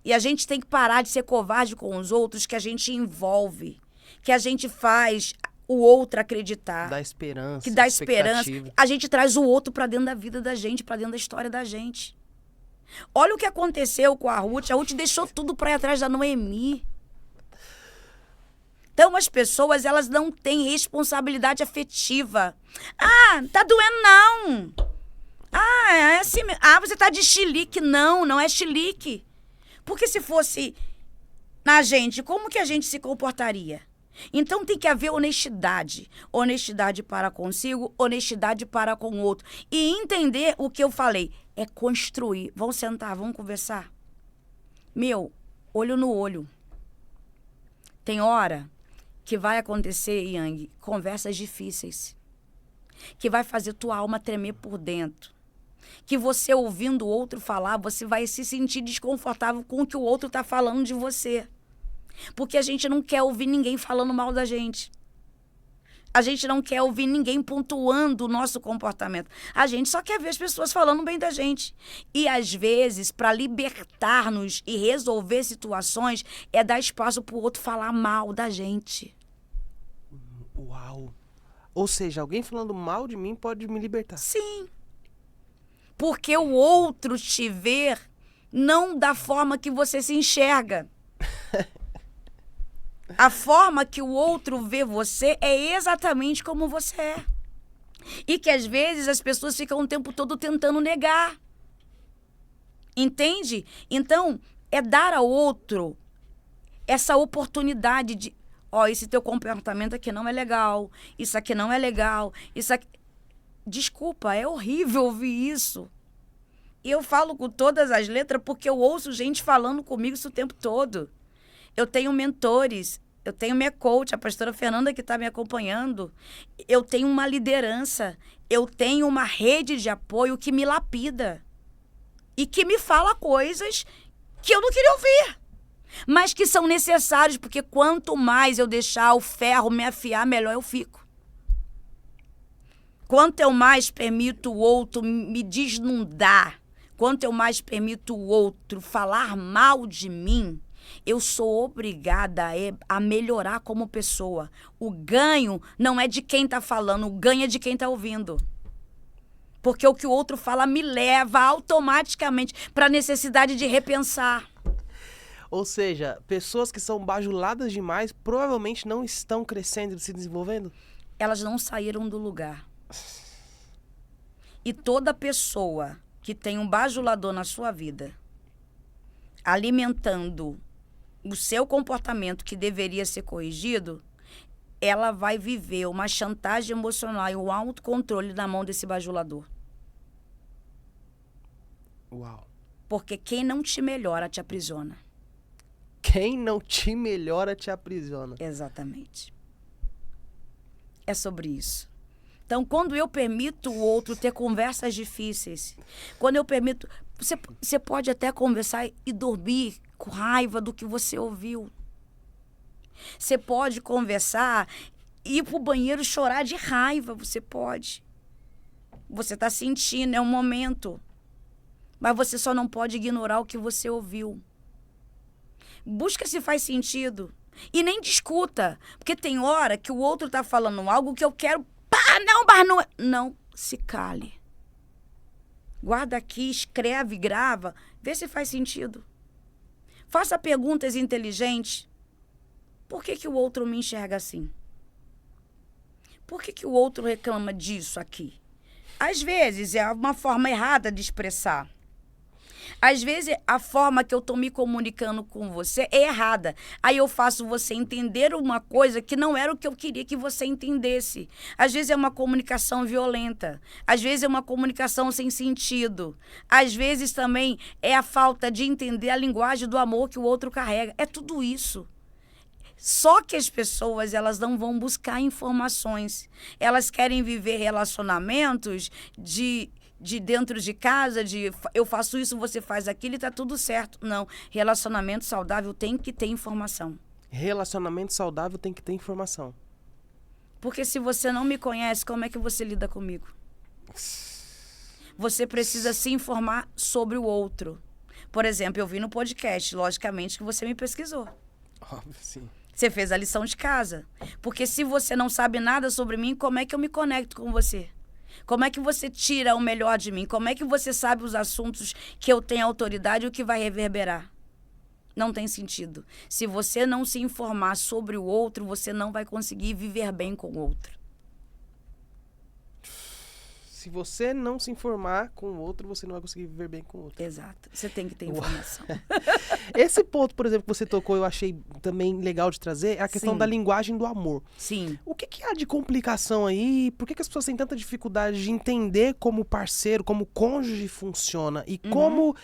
B: E a gente tem que parar de ser covarde com os outros, que a gente envolve, que a gente faz o outro acreditar.
A: Dá esperança.
B: Que dá esperança. A gente traz o outro para dentro da vida da gente, para dentro da história da gente. Olha o que aconteceu com a Ruth. A Ruth deixou tudo para ir atrás da Noemi. Então, as pessoas, elas não têm responsabilidade afetiva. Ah, tá doendo não. Ah, é assim mesmo. Ah, você tá de chilique. Não, não é chilique. Porque se fosse na gente, como que a gente se comportaria? Então, tem que haver honestidade. Honestidade para consigo, honestidade para com o outro. E entender o que eu falei. É construir. Vamos sentar, vamos conversar. Meu, olho no olho. Tem hora que vai acontecer, Yang, conversas difíceis, que vai fazer tua alma tremer por dentro, que você ouvindo o outro falar, você vai se sentir desconfortável com o que o outro está falando de você, porque a gente não quer ouvir ninguém falando mal da gente. A gente não quer ouvir ninguém pontuando o nosso comportamento. A gente só quer ver as pessoas falando bem da gente. E, às vezes, para libertar-nos e resolver situações, é dar espaço para o outro falar mal da gente.
A: Uau! Ou seja, alguém falando mal de mim pode me libertar.
B: Sim. Porque o outro te vê não da forma que você se enxerga. A forma que o outro vê você é exatamente como você é. E que às vezes as pessoas ficam o tempo todo tentando negar. Entende? Então, é dar ao outro essa oportunidade de... Ó, esse teu comportamento aqui não é legal. Isso aqui não é legal. Isso aqui... Desculpa, é horrível ouvir isso. E eu falo com todas as letras porque eu ouço gente falando comigo isso o tempo todo. Eu tenho mentores, eu tenho minha coach, a pastora Fernanda que está me acompanhando. Eu tenho uma liderança, eu tenho uma rede de apoio que me lapida. E que me fala coisas que eu não queria ouvir. Mas que são necessários, porque quanto mais eu deixar o ferro me afiar, melhor eu fico. Quanto eu mais permito o outro me desnudar, quanto eu mais permito o outro falar mal de mim, eu sou obrigada a melhorar como pessoa. O ganho não é de quem está falando, o ganho é de quem está ouvindo. Porque o que o outro fala me leva automaticamente para a necessidade de repensar.
A: Ou seja, pessoas que são bajuladas demais provavelmente não estão crescendo e se desenvolvendo?
B: Elas não saíram do lugar. E toda pessoa que tem um bajulador na sua vida, alimentando o seu comportamento que deveria ser corrigido, ela vai viver uma chantagem emocional e um autocontrole na mão desse bajulador.
A: Uau.
B: Porque quem não te melhora te aprisiona.
A: Quem não te melhora te aprisiona.
B: Exatamente. É sobre isso. Então, quando eu permito o outro ter conversas difíceis, quando eu permito... Você pode até conversar e dormir com raiva do que você ouviu. Você pode conversar e ir pro banheiro chorar de raiva. Você pode. Você está sentindo, é um momento. Mas você só não pode ignorar o que você ouviu. Busca se faz sentido. E nem discuta. Porque tem hora que o outro está falando algo que eu quero... Pá, não, mas não... Não, se cale. Guarda aqui, escreve, grava. Vê se faz sentido. Faça perguntas inteligentes. Por que o outro me enxerga assim? Por que o outro reclama disso aqui? Às vezes é uma forma errada de expressar. Às vezes a forma que eu estou me comunicando com você é errada. Aí eu faço você entender uma coisa que não era o que eu queria que você entendesse. Às vezes é uma comunicação violenta. Às vezes é uma comunicação sem sentido. Às vezes também é a falta de entender a linguagem do amor que o outro carrega. É tudo isso. Só que as pessoas, elas não vão buscar informações. Elas querem viver relacionamentos de dentro de casa, de eu faço isso, você faz aquilo e tá tudo certo. Não, relacionamento saudável tem que ter informação.
A: Relacionamento saudável tem que ter informação.
B: Porque se você não me conhece, como é que você lida comigo? Você precisa se informar sobre o outro. Por exemplo, eu vi no podcast, logicamente, que você me pesquisou.
A: Óbvio, sim.
B: Você fez a lição de casa. Porque se você não sabe nada sobre mim, como é que eu me conecto com você? Como é que você tira o melhor de mim? Como é que você sabe os assuntos que eu tenho autoridade e o que vai reverberar? Não tem sentido. Se você não se informar sobre o outro, você não vai conseguir viver bem com o outro.
A: Se você não se informar com o outro, você não vai conseguir viver bem com o outro.
B: Exato. Você tem que ter informação.
A: Esse ponto, por exemplo, que você tocou, eu achei também legal de trazer, é a questão da linguagem do amor.
B: Sim.
A: O que há de complicação aí? Por que as pessoas têm tanta dificuldade de entender como parceiro, como cônjuge funciona? E como,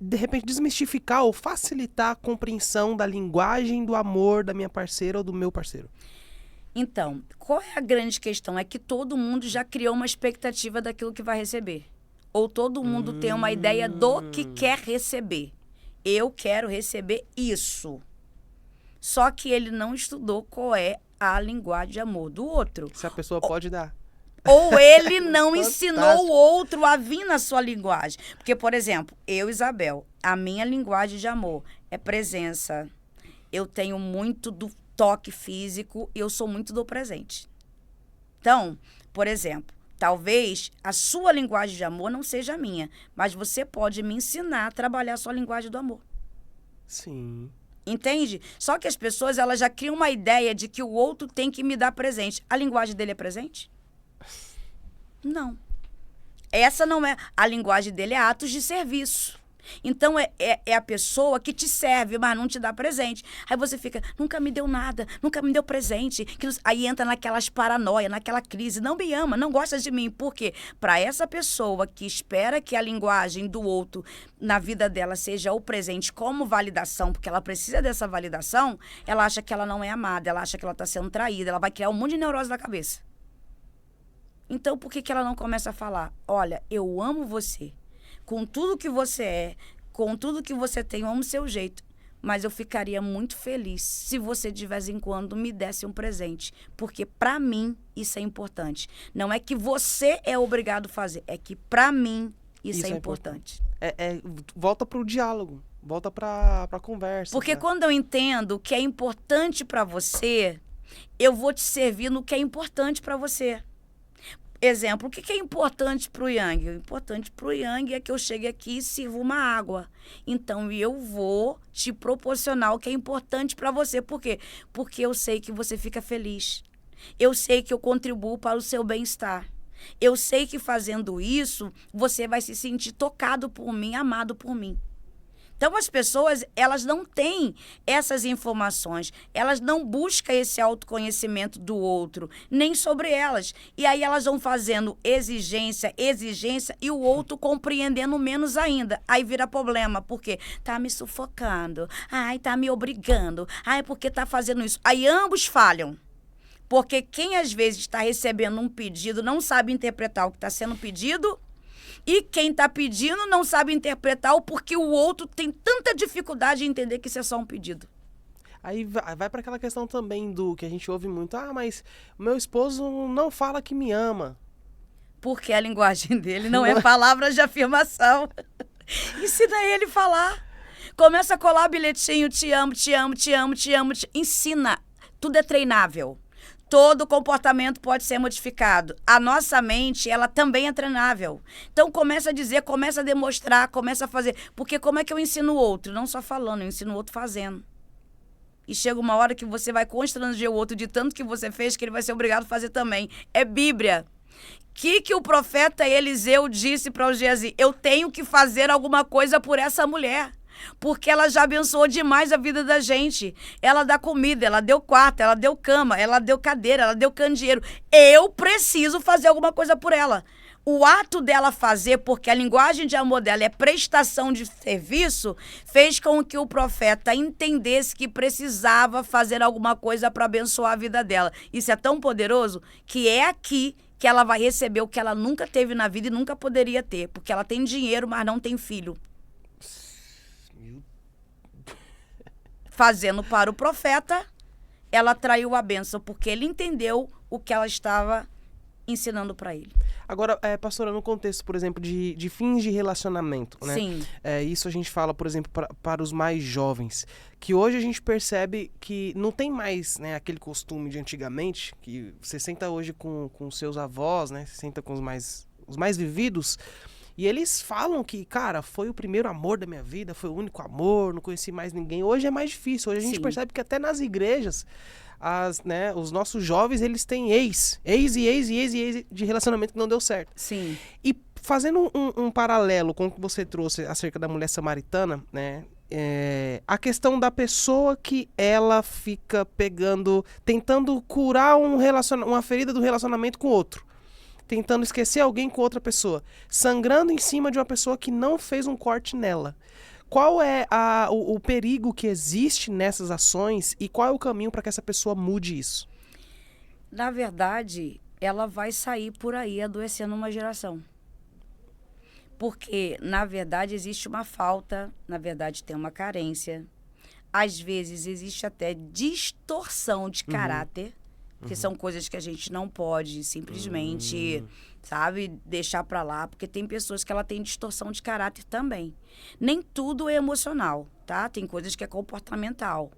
A: de repente, desmistificar ou facilitar a compreensão da linguagem do amor da minha parceira ou do meu parceiro?
B: Então, qual é a grande questão? É que todo mundo já criou uma expectativa daquilo que vai receber. Ou todo mundo tem uma ideia do que quer receber. Eu quero receber isso. Só que ele não estudou qual é a linguagem de amor do outro.
A: Se a pessoa pode dar.
B: Ou ele não ensinou o outro a vir na sua linguagem. Porque, por exemplo, eu, Isabel, a minha linguagem de amor é presença. Eu tenho muito do toque físico e eu sou muito do presente. Então, por exemplo, talvez a sua linguagem de amor não seja a minha, mas você pode me ensinar a trabalhar a sua linguagem do amor.
A: Sim.
B: Entende? Só que as pessoas, elas já criam uma ideia de que o outro tem que me dar presente. A linguagem dele é presente? Não. Essa não é. A linguagem dele é atos de serviço. Então, é a pessoa que te serve, mas não te dá presente. Aí você fica, nunca me deu nada, nunca me deu presente. Aí entra naquelas paranoia, naquela crise. Não me ama, não gosta de mim. Por quê? Para essa pessoa que espera que a linguagem do outro na vida dela seja o presente como validação, porque ela precisa dessa validação, ela acha que ela não é amada, ela acha que ela está sendo traída, ela vai criar um monte de neurose na cabeça. Então, por que ela não começa a falar? Olha, eu amo você. Com tudo que você é, com tudo que você tem, eu amo o seu jeito. Mas eu ficaria muito feliz se você, de vez em quando, me desse um presente. Porque, para mim, isso é importante. Não é que você é obrigado a fazer, é que, para mim, isso é importante.
A: Volta para o diálogo, volta para a conversa.
B: Porque quando eu entendo o que é importante para você, eu vou te servir no que é importante para você. Exemplo, o que é importante para o Yang? O importante para o Yang é que eu chegue aqui e sirva uma água. Então, eu vou te proporcionar o que é importante para você. Por quê? Porque eu sei que você fica feliz. Eu sei que eu contribuo para o seu bem-estar. Eu sei que fazendo isso, você vai se sentir tocado por mim, amado por mim. Então, as pessoas, elas não têm essas informações, elas não buscam esse autoconhecimento do outro, nem sobre elas. E aí elas vão fazendo exigência, e o outro compreendendo menos ainda. Aí vira problema, porque tá me sufocando, ai, tá me obrigando, ai, porque tá fazendo isso. Aí ambos falham. Porque quem às vezes está recebendo um pedido não sabe interpretar o que está sendo pedido. E quem está pedindo não sabe interpretar o porquê o outro tem tanta dificuldade em entender que isso é só um pedido.
A: Aí vai para aquela questão também do que a gente ouve muito. Ah, mas o meu esposo não fala que me ama.
B: Porque a linguagem dele não é palavras de afirmação. Ensina ele a falar. Começa a colar bilhetinho, te amo, te amo, te amo, te amo. Ensina. Tudo é treinável. Todo comportamento pode ser modificado. A nossa mente, ela também é treinável. Então, começa a dizer, começa a demonstrar, começa a fazer. Porque como é que eu ensino o outro? Não só falando, eu ensino o outro fazendo. E chega uma hora que você vai constranger o outro de tanto que você fez que ele vai ser obrigado a fazer também. É Bíblia. Que o profeta Eliseu disse para o Geazi? Eu tenho que fazer alguma coisa por essa mulher. Porque ela já abençoou demais a vida da gente. Ela dá comida, ela deu quarto, ela deu cama, ela deu cadeira, ela deu candeeiro. Eu preciso fazer alguma coisa por ela. O ato dela fazer, porque a linguagem de amor dela é prestação de serviço, fez com que o profeta entendesse que precisava fazer alguma coisa para abençoar a vida dela. Isso é tão poderoso que é aqui que ela vai receber o que ela nunca teve na vida e nunca poderia ter, porque ela tem dinheiro, mas não tem filho. Fazendo para o profeta, ela traiu a bênção, porque ele entendeu o que ela estava ensinando para ele.
A: Agora, pastora, no contexto, por exemplo, de fins de relacionamento, né?
B: Sim.
A: Isso a gente fala, por exemplo, para os mais jovens, que hoje a gente percebe que não tem mais, né, aquele costume de antigamente, que você senta hoje com seus avós, né? Você senta com os mais vividos, e eles falam que, cara, foi o primeiro amor da minha vida, foi o único amor, não conheci mais ninguém. Hoje é mais difícil, hoje a gente percebe que até nas igrejas, os nossos jovens, eles têm ex de relacionamento que não deu certo.
B: Sim.
A: E fazendo um paralelo com o que você trouxe acerca da mulher samaritana, né? A questão da pessoa que ela fica tentando curar uma ferida do relacionamento com outro. Tentando esquecer alguém com outra pessoa. Sangrando em cima de uma pessoa que não fez um corte nela. Qual é o perigo que existe nessas ações e qual é o caminho para que essa pessoa mude isso?
B: Na verdade, ela vai sair por aí adoecendo uma geração. Porque, na verdade, existe uma falta, na verdade, tem uma carência. Às vezes, existe até distorção de caráter, porque são coisas que a gente não pode simplesmente, sabe, deixar pra lá, porque tem pessoas que ela tem distorção de caráter também. Nem tudo é emocional, tá? Tem coisas que é comportamental.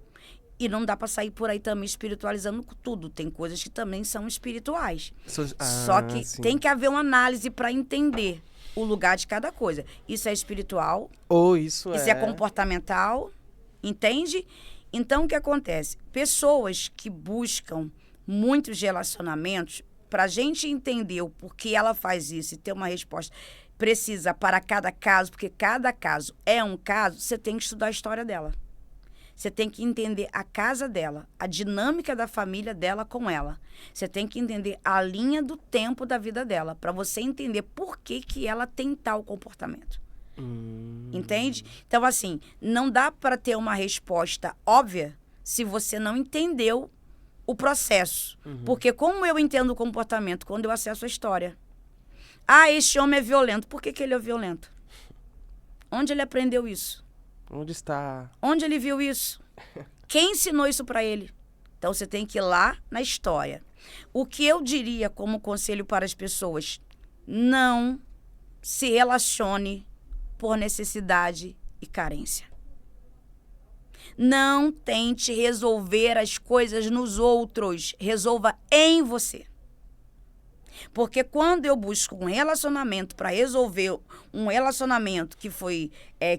B: E não dá pra sair por aí também espiritualizando tudo. Tem coisas que também são espirituais. Só que tem que haver uma análise pra entender o lugar de cada coisa. Isso é espiritual.
A: Ou isso
B: é comportamental. Entende? Então, o que acontece? Pessoas que buscam muitos relacionamentos, para a gente entender o porquê ela faz isso e ter uma resposta precisa para cada caso, porque cada caso é um caso, você tem que estudar a história dela. Você tem que entender a casa dela, a dinâmica da família dela com ela. Você tem que entender a linha do tempo da vida dela, para você entender por que ela tem tal comportamento. Entende? Então, assim, não dá para ter uma resposta óbvia se você não entendeu o processo. Porque como eu entendo o comportamento quando eu acesso a história? Este homem é violento. Por que ele é violento? Onde ele aprendeu isso?
A: Onde está?
B: Onde ele viu isso? Quem ensinou isso para ele? Então você tem que ir lá na história. O que eu diria como conselho para as pessoas? Não se relacione por necessidade e carência. Não tente resolver as coisas nos outros. Resolva em você. Porque quando eu busco um relacionamento para resolver um relacionamento que foi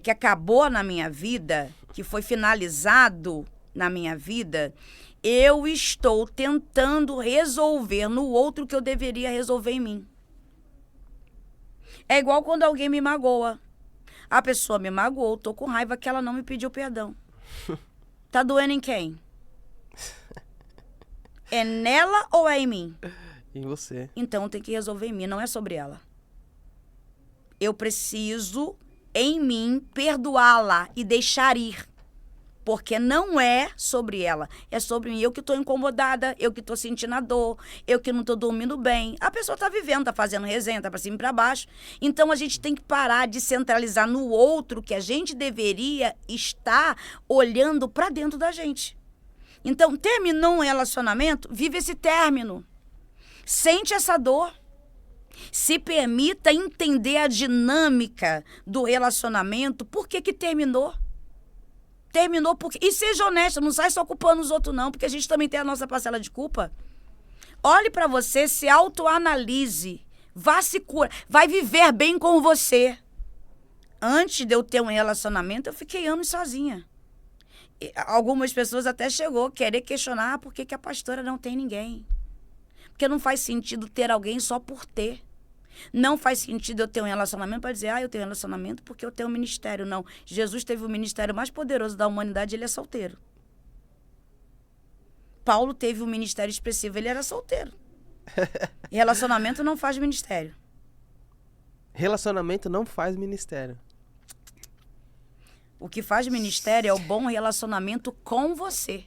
B: que acabou na minha vida, que foi finalizado na minha vida, eu estou tentando resolver no outro o que eu deveria resolver em mim. É igual quando alguém me magoa. A pessoa me magoou, tô com raiva que ela não me pediu perdão. Tá doendo em quem? É nela ou é em mim?
A: Em você.
B: Então tem que resolver em mim, não é sobre ela. Eu preciso, em mim, perdoá-la e deixar ir. Porque não é sobre ela. É sobre mim. Eu que estou incomodada, eu que estou sentindo a dor, eu que não estou dormindo bem. A pessoa está vivendo, está fazendo resenha, está para cima e para baixo. Então a gente tem que parar de centralizar no outro, que a gente deveria estar olhando para dentro da gente. Então, terminou um relacionamento, vive esse término. Sente essa dor. Se permita entender a dinâmica do relacionamento. Por que terminou? Terminou porque... E seja honesto, não sai só culpando os outros não, porque a gente também tem a nossa parcela de culpa. Olhe para você, se autoanalise, vá se curar, vai viver bem com você. Antes de eu ter um relacionamento, eu fiquei anos sozinha. algumas pessoas até chegou a querer questionar por que a pastora não tem ninguém. Porque não faz sentido ter alguém só por ter. Não faz sentido eu ter um relacionamento para dizer, eu tenho um relacionamento porque eu tenho um ministério. Não. Jesus teve o ministério mais poderoso da humanidade, ele é solteiro. Paulo teve um ministério expressivo, ele era solteiro. E relacionamento não faz ministério.
A: Relacionamento não faz ministério.
B: O que faz ministério é o bom relacionamento com você.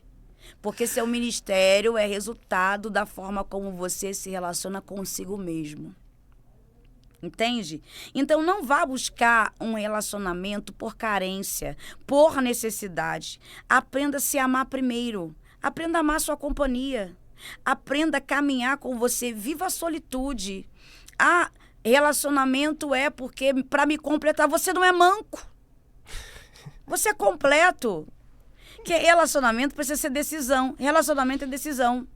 B: Porque seu ministério é resultado da forma como você se relaciona consigo mesmo. Entende? Então não vá buscar um relacionamento por carência, por necessidade. Aprenda a se amar primeiro. Aprenda a amar sua companhia. Aprenda a caminhar com você. Viva a solitude. Relacionamento é porque, para me completar, você não é manco. Você é completo. Que relacionamento precisa ser decisão. Relacionamento é decisão.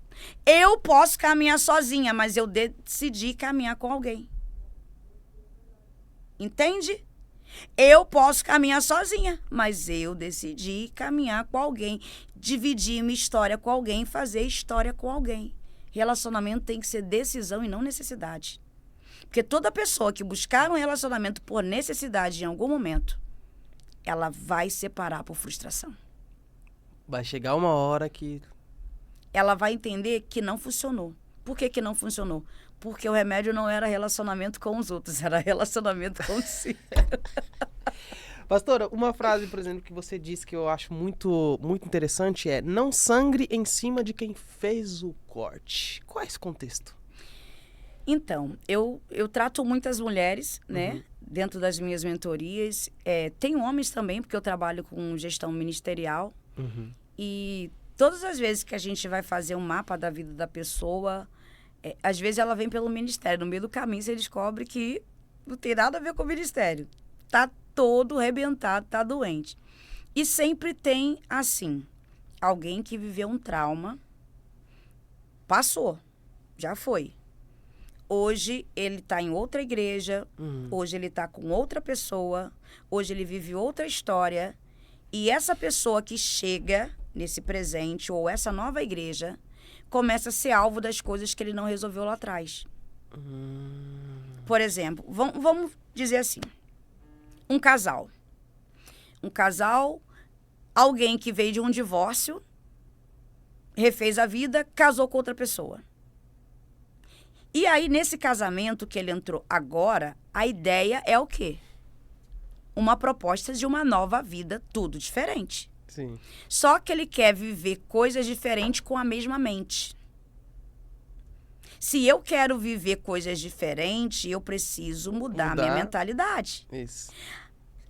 B: Eu posso caminhar sozinha, mas eu decidi caminhar com alguém. Entende? Eu posso caminhar sozinha, mas eu decidi caminhar com alguém, dividir minha história com alguém, fazer história com alguém. Relacionamento tem que ser decisão e não necessidade. Porque toda pessoa que buscar um relacionamento por necessidade em algum momento, ela vai separar por frustração.
A: Vai chegar uma hora que...
B: Ela vai entender que não funcionou. Por que não funcionou? Porque o remédio não era relacionamento com os outros, era relacionamento consigo.
A: Pastora, uma frase, por exemplo, que você disse que eu acho muito, muito interessante é: não sangre em cima de quem fez o corte. Qual é esse contexto?
B: Então, eu trato muitas mulheres, né? Dentro das minhas mentorias. Tem homens também, porque eu trabalho com gestão ministerial. E todas as vezes que a gente vai fazer um mapa da vida da pessoa... às vezes ela vem pelo ministério. No meio do caminho você descobre que não tem nada a ver com o ministério. Tá todo arrebentado, tá doente. E sempre tem, assim, alguém que viveu um trauma, passou, já foi. Hoje ele tá em outra igreja, hoje ele tá com outra pessoa, hoje ele vive outra história. E essa pessoa que chega nesse presente, ou essa nova igreja, começa a ser alvo das coisas que ele não resolveu lá atrás. Por exemplo, vamos dizer assim, um casal, alguém que veio de um divórcio, refez a vida, casou com outra pessoa. E aí, nesse casamento que ele entrou agora, a ideia é o quê? Uma proposta de uma nova vida, tudo diferente.
A: Sim.
B: Só que ele quer viver coisas diferentes com a mesma mente. Se eu quero viver coisas diferentes, eu preciso mudar a minha mentalidade.
A: Isso.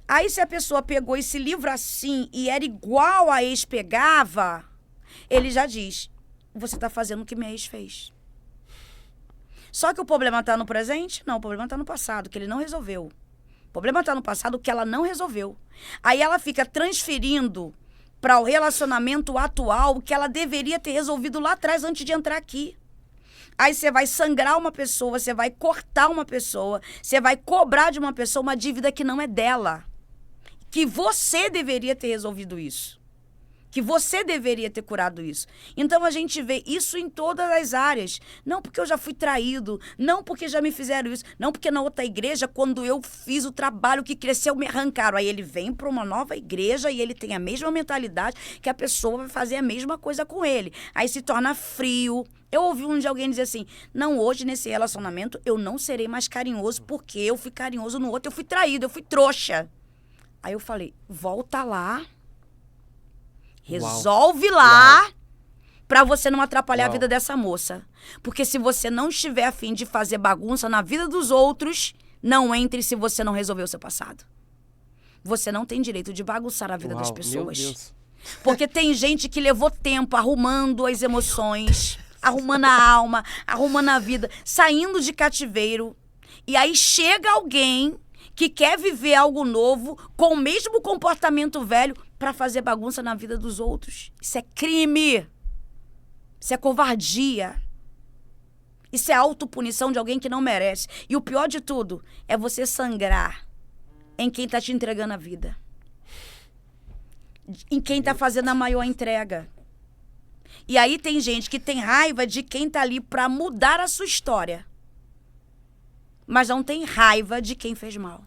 B: Aí, se a pessoa pegou esse livro assim e era igual a ex pegava, ele já diz, você está fazendo o que minha ex fez. Só que o problema está no presente? Não, o problema está no passado, que ele não resolveu. O problema está no passado, que ela não resolveu. Aí ela fica transferindo para o relacionamento atual o que ela deveria ter resolvido lá atrás antes de entrar aqui. Aí você vai sangrar uma pessoa, você vai cortar uma pessoa, você vai cobrar de uma pessoa uma dívida que não é dela. Que você deveria ter resolvido isso. Que você deveria ter curado isso. Então a gente vê isso em todas as áreas. Não porque eu já fui traído, não porque já me fizeram isso, não porque na outra igreja, quando eu fiz o trabalho que cresceu, me arrancaram. Aí ele vem para uma nova igreja e ele tem a mesma mentalidade que a pessoa vai fazer a mesma coisa com ele. Aí se torna frio. Eu ouvi um de alguém dizer assim, não, hoje nesse relacionamento eu não serei mais carinhoso porque eu fui carinhoso no outro, eu fui traído, eu fui trouxa. Aí eu falei, volta lá. Resolve lá para você não atrapalhar a vida dessa moça. Porque se você não estiver a fim de fazer bagunça na vida dos outros, não entre se você não resolveu o seu passado. Você não tem direito de bagunçar a vida das pessoas. Meu Deus. Porque tem gente que levou tempo arrumando as emoções, arrumando a alma, arrumando a vida, saindo de cativeiro. E aí chega alguém que quer viver algo novo com o mesmo comportamento velho para fazer bagunça na vida dos outros. Isso é crime. Isso é covardia. Isso é autopunição de alguém que não merece. E o pior de tudo é você sangrar em quem está te entregando a vida. em quem está fazendo a maior entrega. E aí tem gente que tem raiva de quem está ali para mudar a sua história. Mas não tem raiva de quem fez mal.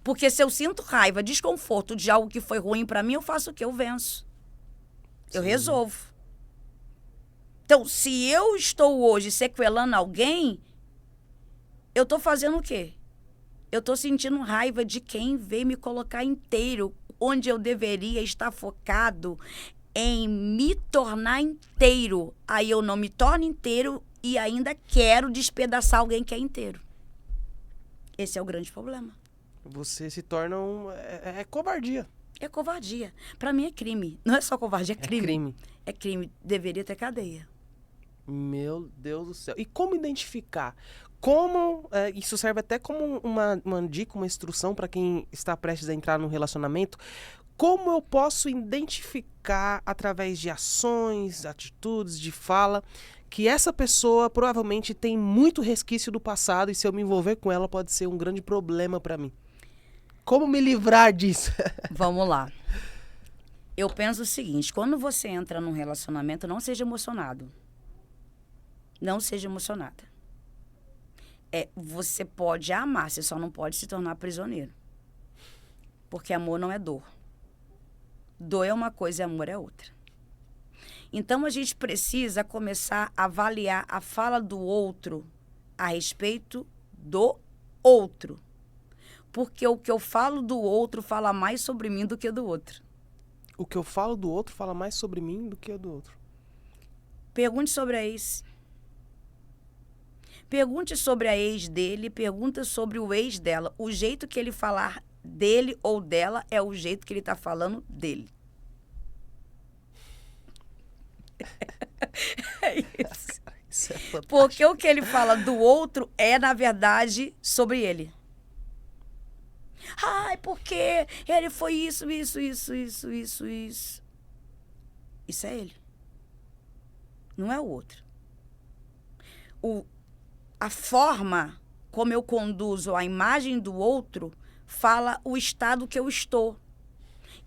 B: Porque se eu sinto raiva, desconforto de algo que foi ruim para mim, eu faço o quê? Eu venço. Eu resolvo. Então, se eu estou hoje sequelando alguém, eu estou fazendo o quê? Eu estou sentindo raiva de quem veio me colocar inteiro, onde eu deveria estar focado em me tornar inteiro. Aí eu não me torno inteiro e ainda quero despedaçar alguém que é inteiro. Esse é o grande problema.
A: Você se torna é covardia.
B: É covardia. Pra mim é crime. Não é só covardia, é crime.
A: É crime.
B: É crime. Deveria ter cadeia.
A: Meu Deus do céu. E como identificar? Como, isso serve até como uma dica, uma instrução para quem está prestes a entrar num relacionamento. Como eu posso identificar, através de ações, atitudes, de fala, que essa pessoa provavelmente tem muito resquício do passado e se eu me envolver com ela pode ser um grande problema para mim? Como me livrar disso?
B: Vamos lá. Eu penso o seguinte, quando você entra num relacionamento, não seja emocionado. Não seja emocionada. Você pode amar, você só não pode se tornar prisioneiro. Porque amor não é dor. Dor é uma coisa e amor é outra. Então, a gente precisa começar a avaliar a fala do outro a respeito do outro. Porque o que eu falo do outro fala mais sobre mim do que do outro.
A: O que eu falo do outro fala mais sobre mim do que o do outro.
B: Pergunte sobre a ex. Pergunte sobre a ex dele, pergunta sobre o ex dela. O jeito que ele falar dele ou dela é o jeito que ele está falando dele. É isso.
A: Isso é fantástico.
B: Porque o que ele fala do outro é, na verdade, sobre ele. Ai, porque ele foi isso. Isso é ele. Não é o outro. A forma como eu conduzo a imagem do outro fala o estado que eu estou.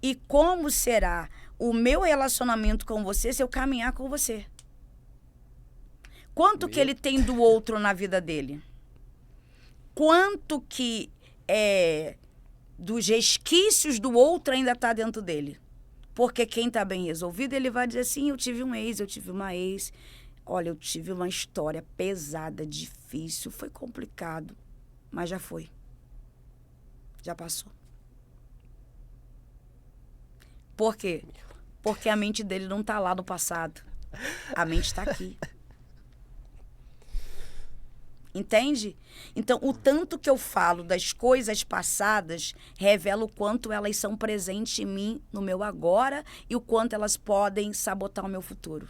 B: E como será o meu relacionamento com você se eu caminhar com você? Quanto que ele tem do outro na vida dele? Quanto que dos resquícios do outro ainda está dentro dele? Porque quem está bem resolvido, ele vai dizer assim, eu tive um ex, eu tive uma ex. Olha, eu tive uma história pesada, difícil, foi complicado, mas já foi. Já passou. Por quê? Porque a mente dele não está lá no passado. A mente está aqui. Entende? Então, o tanto que eu falo das coisas passadas revela o quanto elas são presentes em mim, no meu agora, e o quanto elas podem sabotar o meu futuro.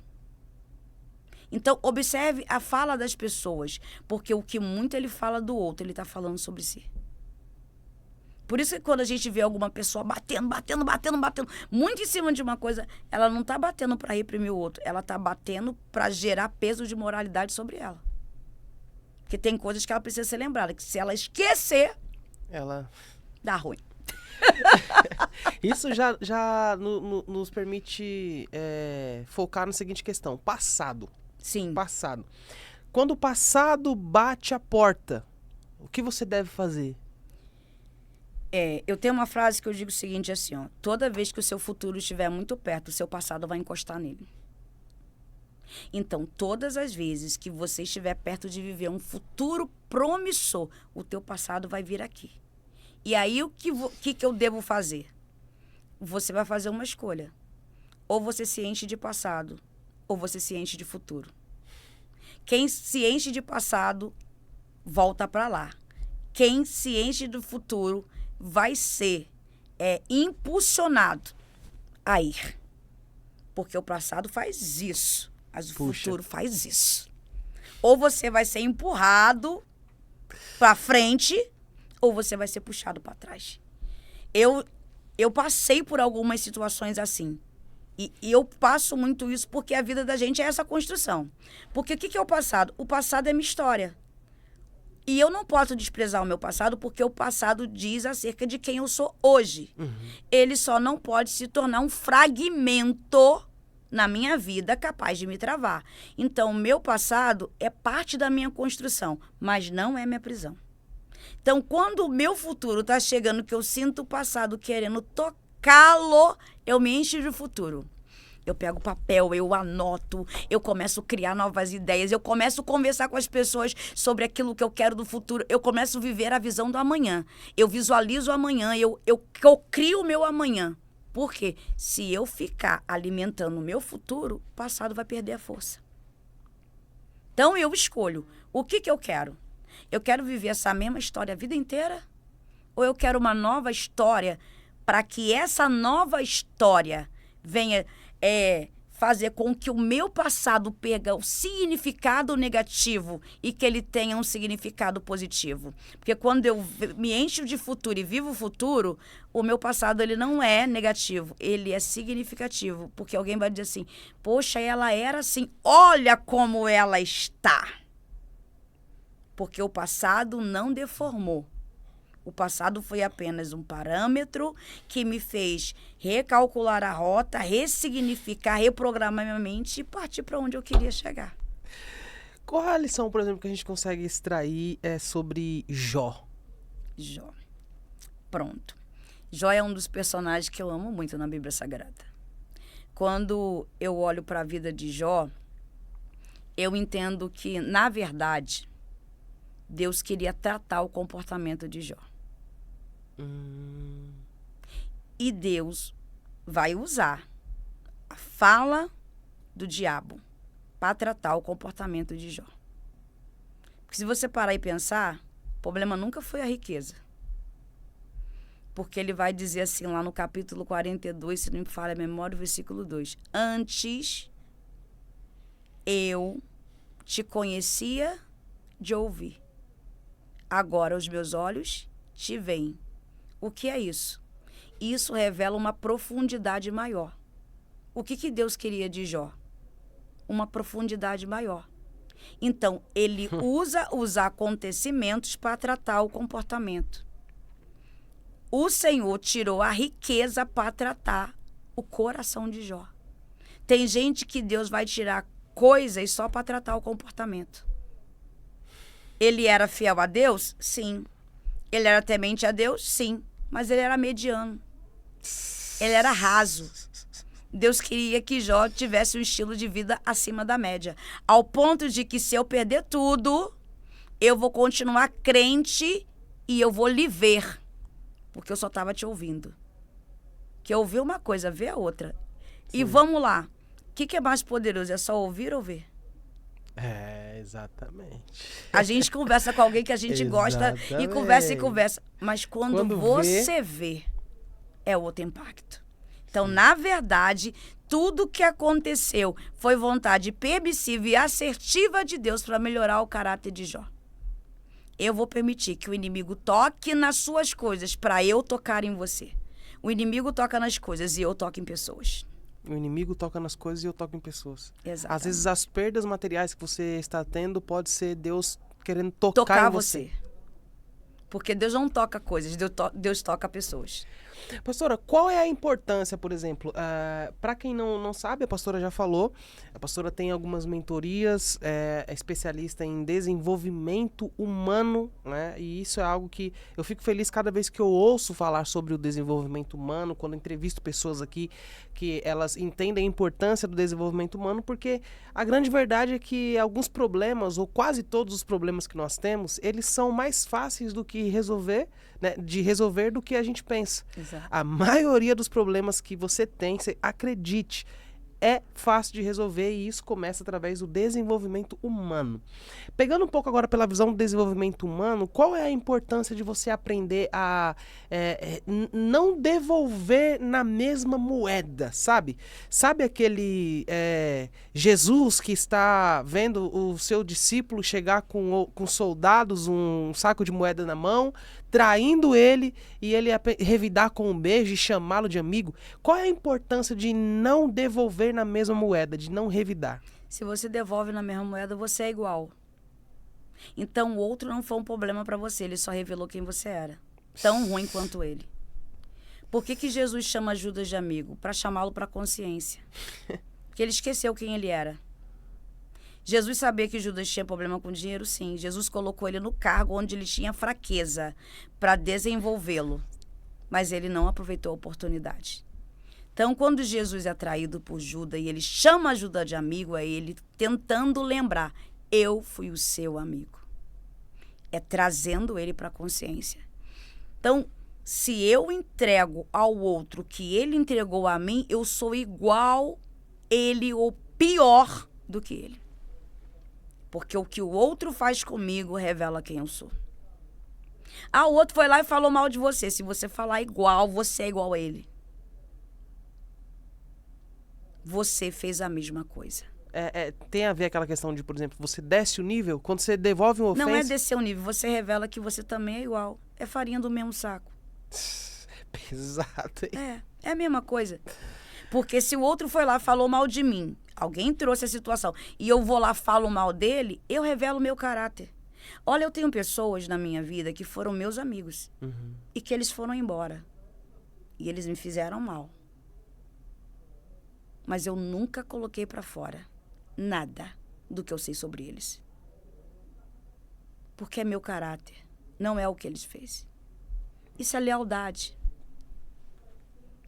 B: Então, observe a fala das pessoas, porque o que muito ele fala do outro, ele está falando sobre si. Por isso que quando a gente vê alguma pessoa batendo, muito em cima de uma coisa, ela não está batendo para reprimir o outro, ela está batendo para gerar peso de moralidade sobre ela. Porque tem coisas que ela precisa ser lembrada, que se ela esquecer, dá ruim.
A: Isso já nos permite focar na seguinte questão. Passado.
B: Sim.
A: Passado. Quando o passado bate a porta, o que você deve fazer?
B: Eu tenho uma frase que eu digo o seguinte, assim, ó. Toda vez que o seu futuro estiver muito perto, o seu passado vai encostar nele. Então, todas as vezes que você estiver perto de viver um futuro promissor, o teu passado vai vir aqui. E aí, o que eu devo fazer? Você vai fazer uma escolha. Ou você se enche de passado, ou você se enche de futuro. Quem se enche de passado, volta para lá. Quem se enche do futuro vai ser impulsionado a ir. Porque o passado faz isso, mas o futuro faz isso. Ou você vai ser empurrado para frente, ou você vai ser puxado para trás. Eu passei por algumas situações assim. E eu passo muito isso porque a vida da gente é essa construção. Porque o que é o passado? O passado é minha história. E eu não posso desprezar o meu passado, porque o passado diz acerca de quem eu sou hoje. Ele só não pode se tornar um fragmento na minha vida capaz de me travar. Então, o meu passado é parte da minha construção, mas não é minha prisão. Então, quando o meu futuro está chegando, que eu sinto o passado querendo tocá-lo, eu me encho de futuro. Eu pego papel, eu anoto, eu começo a criar novas ideias, eu começo a conversar com as pessoas sobre aquilo que eu quero do futuro, eu começo a viver a visão do amanhã. Eu visualizo o amanhã, eu crio o meu amanhã. Por quê? Se eu ficar alimentando o meu futuro, o passado vai perder a força. Então eu escolho. O que eu quero? Eu quero viver essa mesma história a vida inteira? Ou eu quero uma nova história para que essa nova história venha fazer com que o meu passado perca o significado negativo e que ele tenha um significado positivo? Porque quando eu me encho de futuro e vivo o futuro, o meu passado ele não é negativo, ele é significativo. Porque alguém vai dizer assim, poxa, ela era assim, olha como ela está. Porque o passado não deformou. O passado foi apenas um parâmetro que me fez recalcular a rota, ressignificar, reprogramar minha mente e partir para onde eu queria chegar.
A: Qual é a lição, por exemplo, que a gente consegue extrair sobre Jó?
B: Jó. Pronto. Jó é um dos personagens que eu amo muito na Bíblia Sagrada. Quando eu olho para a vida de Jó, eu entendo que, na verdade, Deus queria tratar o comportamento de Jó. E Deus vai usar a fala do diabo para tratar o comportamento de Jó. Porque se você parar e pensar, o problema nunca foi a riqueza. Porque ele vai dizer assim lá no capítulo 42, se não me falha a memória, o versículo 2. Antes eu te conhecia de ouvir. Agora os meus olhos te veem. O que é isso? Isso revela uma profundidade maior. O que Deus queria de Jó? Uma profundidade maior. Então, ele usa os acontecimentos para tratar o comportamento. O Senhor tirou a riqueza para tratar o coração de Jó. Tem gente que Deus vai tirar coisas só para tratar o comportamento. Ele era fiel a Deus? Sim. Ele era temente a Deus? Sim. Mas ele era mediano. Ele era raso. Deus queria que Jó tivesse um estilo de vida acima da média. Ao ponto de que se eu perder tudo, eu vou continuar crente e eu vou lhe ver. Porque eu só estava te ouvindo. Que ouvir uma coisa, ver a outra. Sim. E vamos lá. O que é mais poderoso? É só ouvir ou ver?
A: Exatamente.
B: A gente conversa com alguém que a gente gosta e conversa. Mas quando você vê, é outro impacto. Então, na verdade, tudo que aconteceu foi vontade permissiva e assertiva de Deus para melhorar o caráter de Jó. Eu vou permitir que o inimigo toque nas suas coisas para eu tocar em você. O inimigo toca nas coisas e eu toco em pessoas.
A: O inimigo toca nas coisas e eu toco em pessoas.
B: Exatamente.
A: Às vezes as perdas materiais que você está tendo pode ser Deus querendo tocar em você.
B: Porque Deus não toca coisas, Deus toca pessoas.
A: Pastora, qual é a importância, por exemplo, para quem não sabe, a pastora já falou, a pastora tem algumas mentorias, é especialista em desenvolvimento humano, né? E isso é algo que eu fico feliz cada vez que eu ouço falar sobre o desenvolvimento humano, quando entrevisto pessoas aqui que elas entendem a importância do desenvolvimento humano, porque a grande verdade é que alguns problemas, ou quase todos os problemas que nós temos, eles são mais fáceis do que resolver, né, de resolver do que a gente pensa.
B: Exato.
A: A maioria dos problemas que você tem, você acredite, é fácil de resolver e isso começa através do desenvolvimento humano. Pegando um pouco agora pela visão do desenvolvimento humano, qual é a importância de você aprender a não devolver na mesma moeda, sabe? Sabe aquele Jesus que está vendo o seu discípulo chegar com soldados, um saco de moeda na mão, traindo ele e ele revidar com um beijo e chamá-lo de amigo? Qual é a importância de não devolver na mesma moeda, de não revidar?
B: Se você devolve na mesma moeda, você é igual. Então, o outro não foi um problema para você, ele só revelou quem você era. Tão ruim quanto ele. Por que Jesus chama Judas de amigo? Para chamá-lo para a consciência. Porque ele esqueceu quem ele era. Jesus sabia que Judas tinha problema com dinheiro, sim. Jesus colocou ele no cargo onde ele tinha fraqueza para desenvolvê-lo. Mas ele não aproveitou a oportunidade. Então, quando Jesus é traído por Judas e ele chama Judas de amigo, é ele tentando lembrar, eu fui o seu amigo. É trazendo ele para a consciência. Então, se eu entrego ao outro o que ele entregou a mim, eu sou igual ele ou pior do que ele. Porque o que o outro faz comigo revela quem eu sou. Ah, o outro foi lá e falou mal de você. Se você falar igual, você é igual a ele. Você fez a mesma coisa.
A: Tem a ver aquela questão de, por exemplo, você desce o nível, quando você devolve uma ofensa...
B: Não é descer o nível, você revela que você também é igual. É farinha do mesmo saco.
A: Pesado, hein?
B: É a mesma coisa. Porque se o outro foi lá e falou mal de mim, alguém trouxe a situação, e eu vou lá e falo mal dele, eu revelo o meu caráter. Olha, eu tenho pessoas na minha vida que foram meus amigos.
A: Uhum.
B: E que eles foram embora. E eles me fizeram mal. Mas eu nunca coloquei pra fora nada do que eu sei sobre eles. Porque é meu caráter. Não é o que eles fez. Isso é lealdade.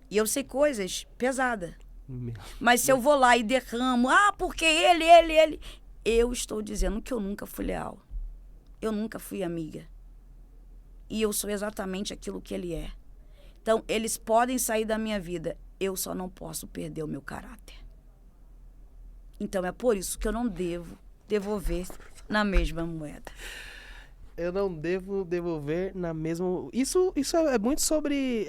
B: E eu sei coisas pesadas. Mas se eu vou lá e derramo, porque ele... Eu estou dizendo que eu nunca fui leal. Eu nunca fui amiga. E eu sou exatamente aquilo que ele é. Então, eles podem sair da minha vida. Eu só não posso perder o meu caráter. Então, é por isso que eu não devo devolver na mesma moeda.
A: Eu não devo devolver na mesma... Isso é muito sobre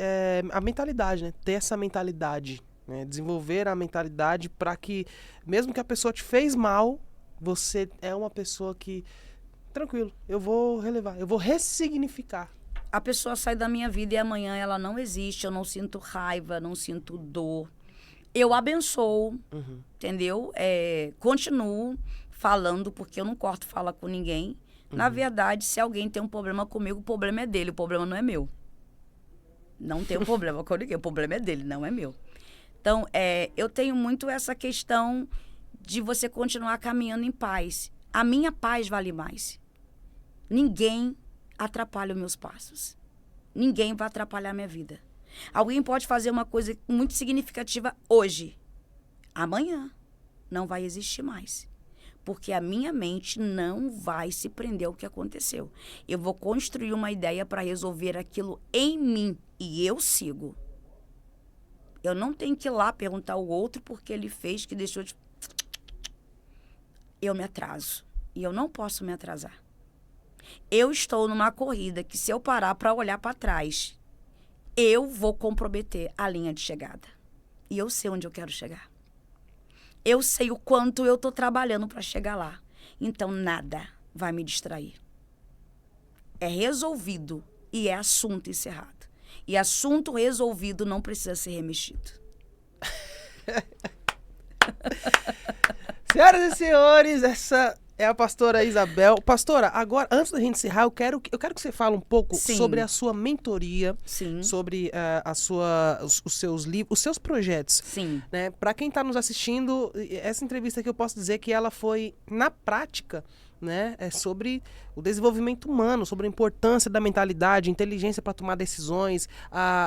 A: a mentalidade, né? Ter essa mentalidade, né? Desenvolver a mentalidade para que, mesmo que a pessoa te fez mal, você é uma pessoa que... Tranquilo, eu vou relevar, eu vou ressignificar.
B: A pessoa sai da minha vida e amanhã ela não existe, eu não sinto raiva, não sinto dor. Eu abençoo, entendeu? Continuo falando, porque eu não corto fala com ninguém. Na verdade, se alguém tem um problema comigo, o problema é dele, o problema não é meu. Não tem um problema com ninguém, o problema é dele, não é meu. Então, eu tenho muito essa questão de você continuar caminhando em paz. A minha paz vale mais. Ninguém atrapalha os meus passos. Ninguém vai atrapalhar a minha vida. Alguém pode fazer uma coisa muito significativa hoje. Amanhã não vai existir mais. Porque a minha mente não vai se prender ao que aconteceu. Eu vou construir uma ideia para resolver aquilo em mim. E eu sigo. Eu não tenho que ir lá perguntar ao outro porque ele fez, que deixou de... Eu me atraso. E eu não posso me atrasar. Eu estou numa corrida que, se eu parar para olhar para trás, eu vou comprometer a linha de chegada. E eu sei onde eu quero chegar. Eu sei o quanto eu estou trabalhando para chegar lá. Então, nada vai me distrair. É resolvido e é assunto encerrado. E assunto resolvido não precisa ser remexido.
A: Senhoras e senhores, essa é a pastora Isabel. Pastora, agora, antes da gente encerrar, eu quero que você fale um pouco sobre a sua mentoria, sobre os seus livros, os seus projetos.
B: Sim.
A: Né? Para quem está nos assistindo, essa entrevista aqui eu posso dizer que ela foi, na prática, né, sobre o desenvolvimento humano, sobre a importância da mentalidade, inteligência para tomar decisões,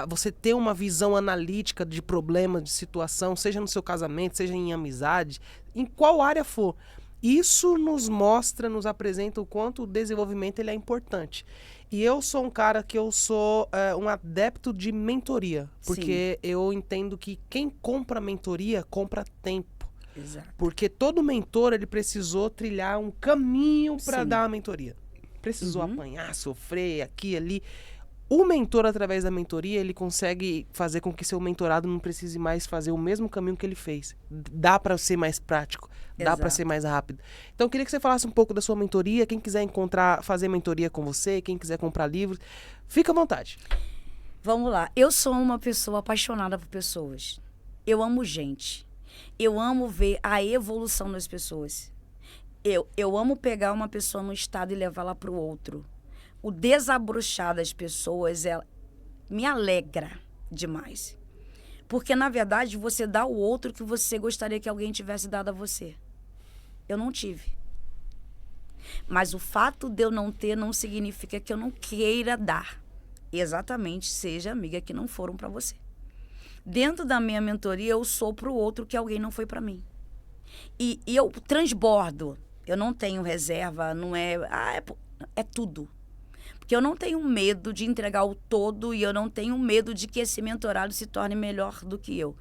A: você ter uma visão analítica de problema, de situação, seja no seu casamento, seja em amizade, em qual área for. Isso nos mostra, nos apresenta o quanto o desenvolvimento ele é importante. E eu sou um cara que eu sou um adepto de mentoria, porque eu entendo que quem compra mentoria, compra tempo.
B: Exato.
A: Porque todo mentor, ele precisou trilhar um caminho para dar a mentoria. Precisou apanhar, sofrer, aqui, ali. O mentor, através da mentoria, ele consegue fazer com que seu mentorado não precise mais fazer o mesmo caminho que ele fez. Dá para ser mais prático, dá para ser mais rápido. Então, eu queria que você falasse um pouco da sua mentoria. Quem quiser fazer mentoria com você, quem quiser comprar livros, fica à vontade.
B: Vamos lá. Eu sou uma pessoa apaixonada por pessoas. Eu amo gente. Eu amo ver a evolução das pessoas. Eu amo pegar uma pessoa num estado e levá-la para o outro. O desabrochar das pessoas me alegra demais. Porque, na verdade, você dá ao outro que você gostaria que alguém tivesse dado a você. Eu não tive. Mas o fato de eu não ter não significa que eu não queira dar. Exatamente, seja amiga que não foram para você. Dentro da minha mentoria, eu sou para o outro que alguém não foi para mim. E eu transbordo. Eu não tenho reserva, não é... é tudo. Porque eu não tenho medo de entregar o todo e eu não tenho medo de que esse mentorado se torne melhor do que eu.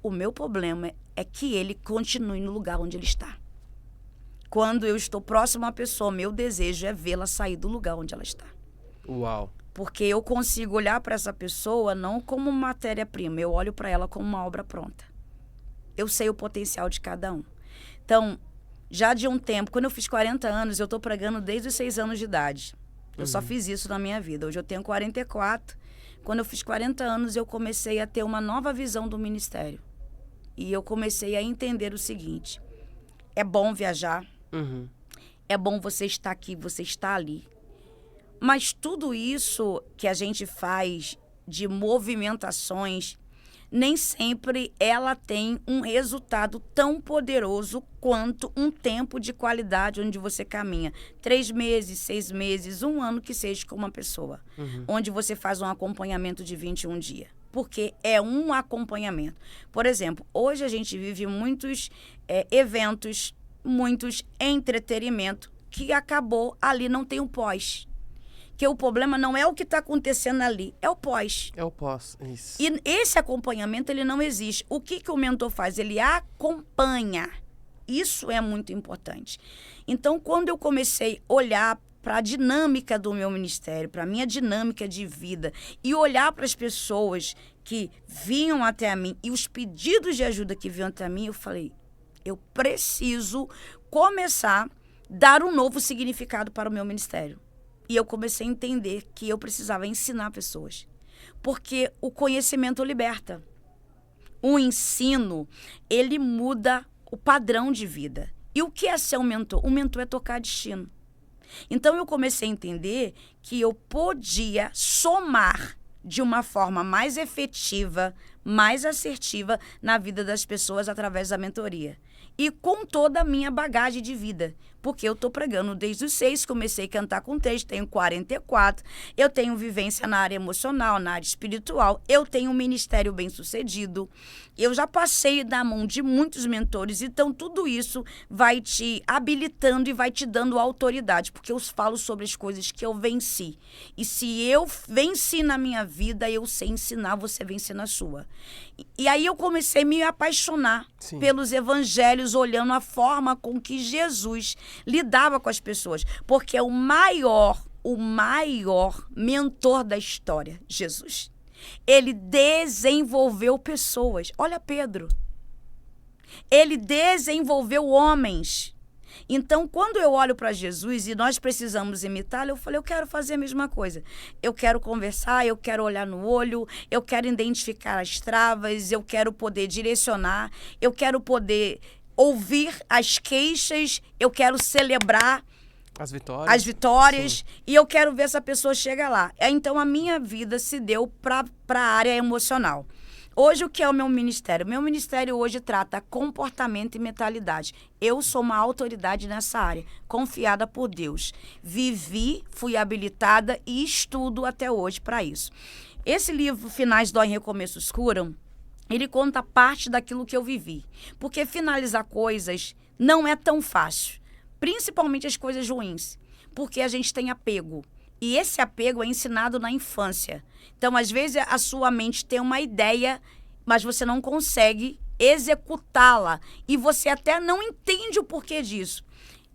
B: O meu problema é que ele continue no lugar onde ele está. Quando eu estou próximo à pessoa, meu desejo é vê-la sair do lugar onde ela está.
A: Uau.
B: Porque eu consigo olhar para essa pessoa não como matéria-prima, eu olho para ela como uma obra pronta. Eu sei o potencial de cada um. Então, já de um tempo, quando eu fiz 40 anos, eu estou pregando desde os 6 anos de idade. Eu só fiz isso na minha vida. Hoje eu tenho 44. Quando eu fiz 40 anos, eu comecei a ter uma nova visão do ministério. E eu comecei a entender o seguinte. É bom viajar. É bom você estar aqui, você estar ali. Mas tudo isso que a gente faz de movimentações, nem sempre ela tem um resultado tão poderoso quanto um tempo de qualidade onde você caminha 3 meses, 6 meses, 1 ano que seja com uma pessoa. Onde você faz um acompanhamento de 21 dias. Porque é um acompanhamento. Por exemplo, hoje a gente vive muitos eventos, muitos entretenimento que acabou ali, não tem um pós. Que o problema não é o que está acontecendo ali, é o pós.
A: É o pós, isso.
B: E esse acompanhamento, ele não existe. O que o mentor faz? Ele acompanha. Isso é muito importante. Então, quando eu comecei a olhar para a dinâmica do meu ministério, para a minha dinâmica de vida, e olhar para as pessoas que vinham até a mim e os pedidos de ajuda que vinham até a mim, eu falei, eu preciso começar a dar um novo significado para o meu ministério. E eu comecei a entender que eu precisava ensinar pessoas. Porque o conhecimento liberta. O ensino, ele muda o padrão de vida. E o que é ser um mentor? Um mentor é tocar destino. Então, eu comecei a entender que eu podia somar de uma forma mais efetiva, mais assertiva na vida das pessoas através da mentoria. E com toda a minha bagagem de vida. Porque eu estou pregando desde os 6, comecei a cantar com 3, tenho 44. Eu tenho vivência na área emocional, na área espiritual. Eu tenho um ministério bem-sucedido. Eu já passei da mão de muitos mentores. Então, tudo isso vai te habilitando e vai te dando autoridade. Porque eu falo sobre as coisas que eu venci. E se eu venci na minha vida, eu sei ensinar, você vencer na sua. E aí eu comecei a me apaixonar pelos evangelhos, olhando a forma com que Jesus lidava com as pessoas. Porque é o maior mentor da história, Jesus. Ele desenvolveu pessoas. Olha Pedro. Ele desenvolveu homens. Então, quando eu olho para Jesus e nós precisamos imitá-lo, eu falei, eu quero fazer a mesma coisa. Eu quero conversar, eu quero olhar no olho, eu quero identificar as travas, eu quero poder direcionar, eu quero poder ouvir as queixas, eu quero celebrar
A: as vitórias.
B: E eu quero ver essa pessoa chegar lá. Então, a minha vida se deu para a área emocional. Hoje, o que é o meu ministério? Meu ministério hoje trata comportamento e mentalidade. Eu sou uma autoridade nessa área, confiada por Deus. Vivi, fui habilitada e estudo até hoje para isso. Esse livro, Finais Doem, Recomeços Curam, ele conta parte daquilo que eu vivi. Porque finalizar coisas não é tão fácil. Principalmente as coisas ruins. Porque a gente tem apego. E esse apego é ensinado na infância. Então, às vezes, a sua mente tem uma ideia, mas você não consegue executá-la. E você até não entende o porquê disso.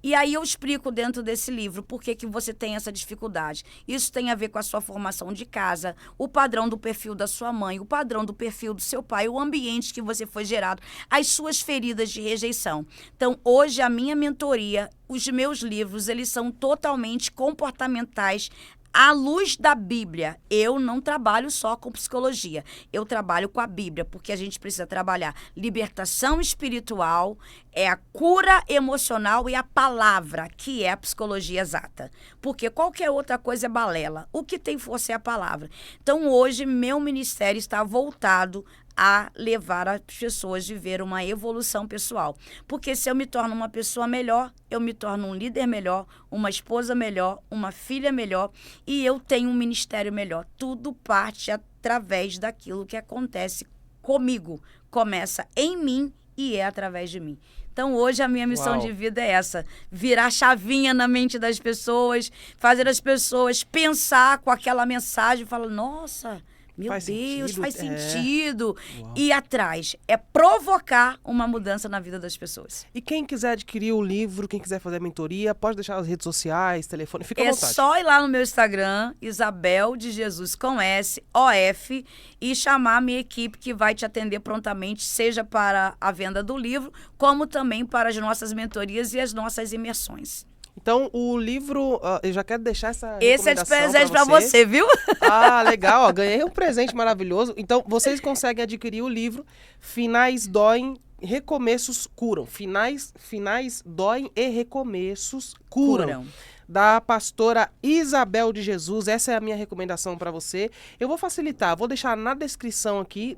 B: E aí eu explico dentro desse livro por que você tem essa dificuldade. Isso tem a ver com a sua formação de casa, o padrão do perfil da sua mãe, o padrão do perfil do seu pai, o ambiente que você foi gerado, as suas feridas de rejeição. Então, hoje, a minha mentoria, os meus livros, eles são totalmente comportamentais, à luz da Bíblia. Eu não trabalho só com psicologia, eu trabalho com a Bíblia, porque a gente precisa trabalhar libertação espiritual, é a cura emocional e a palavra, que é a psicologia exata. Porque qualquer outra coisa é balela. O que tem força é a palavra. Então, hoje, meu ministério está voltado a levar as pessoas a viver uma evolução pessoal. Porque se eu me torno uma pessoa melhor, eu me torno um líder melhor, uma esposa melhor, uma filha melhor e eu tenho um ministério melhor. Tudo parte através daquilo que acontece comigo. Começa em mim e é através de mim. Então, hoje, a minha missão de vida é essa. Virar chavinha na mente das pessoas, fazer as pessoas pensar com aquela mensagem e falar, nossa, meu Deus, faz sentido. Ir atrás. É provocar uma mudança na vida das pessoas.
A: E quem quiser adquirir o livro, quem quiser fazer a mentoria, pode deixar as redes sociais, telefone, fica à vontade.
B: É só ir lá no meu Instagram, Isabel de Jesus com S, OF, e chamar a minha equipe que vai te atender prontamente, seja para a venda do livro, como também para as nossas mentorias e as nossas imersões.
A: Então, o livro, eu já quero deixar essa
B: Esse é de presente pra você, viu?
A: Ah, legal, ó, ganhei um presente maravilhoso. Então, vocês conseguem adquirir o livro Finais Doem, Recomeços Curam. Finais doem e recomeços curam. Da pastora Isabel de Jesus. Essa é a minha recomendação para você. Eu vou facilitar, vou deixar na descrição aqui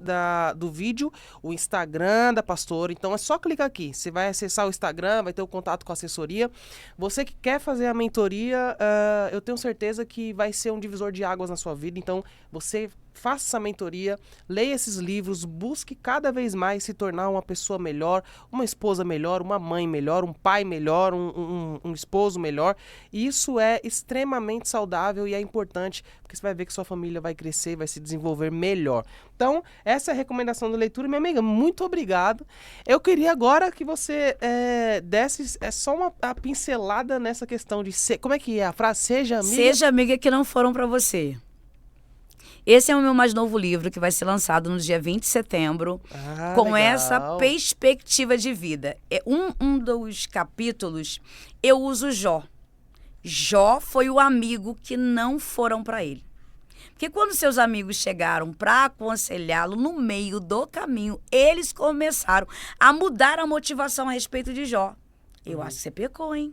A: do vídeo o Instagram da pastora. Então é só clicar aqui. Você vai acessar o Instagram, vai ter o contato com a assessoria. Você que quer fazer a mentoria, eu tenho certeza que vai ser um divisor de águas na sua vida. Então você faça essa mentoria, leia esses livros, busque cada vez mais se tornar uma pessoa melhor, uma esposa melhor, uma mãe melhor, um pai melhor, um esposo melhor. E isso é extremamente saudável e é importante, porque você vai ver que sua família vai crescer, vai se desenvolver melhor. Então, essa é a recomendação da leitura. Minha amiga, muito obrigado. Eu queria agora que você desse só uma pincelada nessa questão de ser, como é que é a frase? Seja amiga.
B: Seja amiga que não foram para você. Esse é o meu mais novo livro, que vai ser lançado no dia 20 de setembro, com
A: legal.
B: essa perspectiva de vida. Um dos capítulos, eu uso Jó. Jó foi o amigo que não foram para ele. Porque quando seus amigos chegaram para aconselhá-lo no meio do caminho, eles começaram a mudar a motivação a respeito de Jó. Eu acho que você pecou, hein?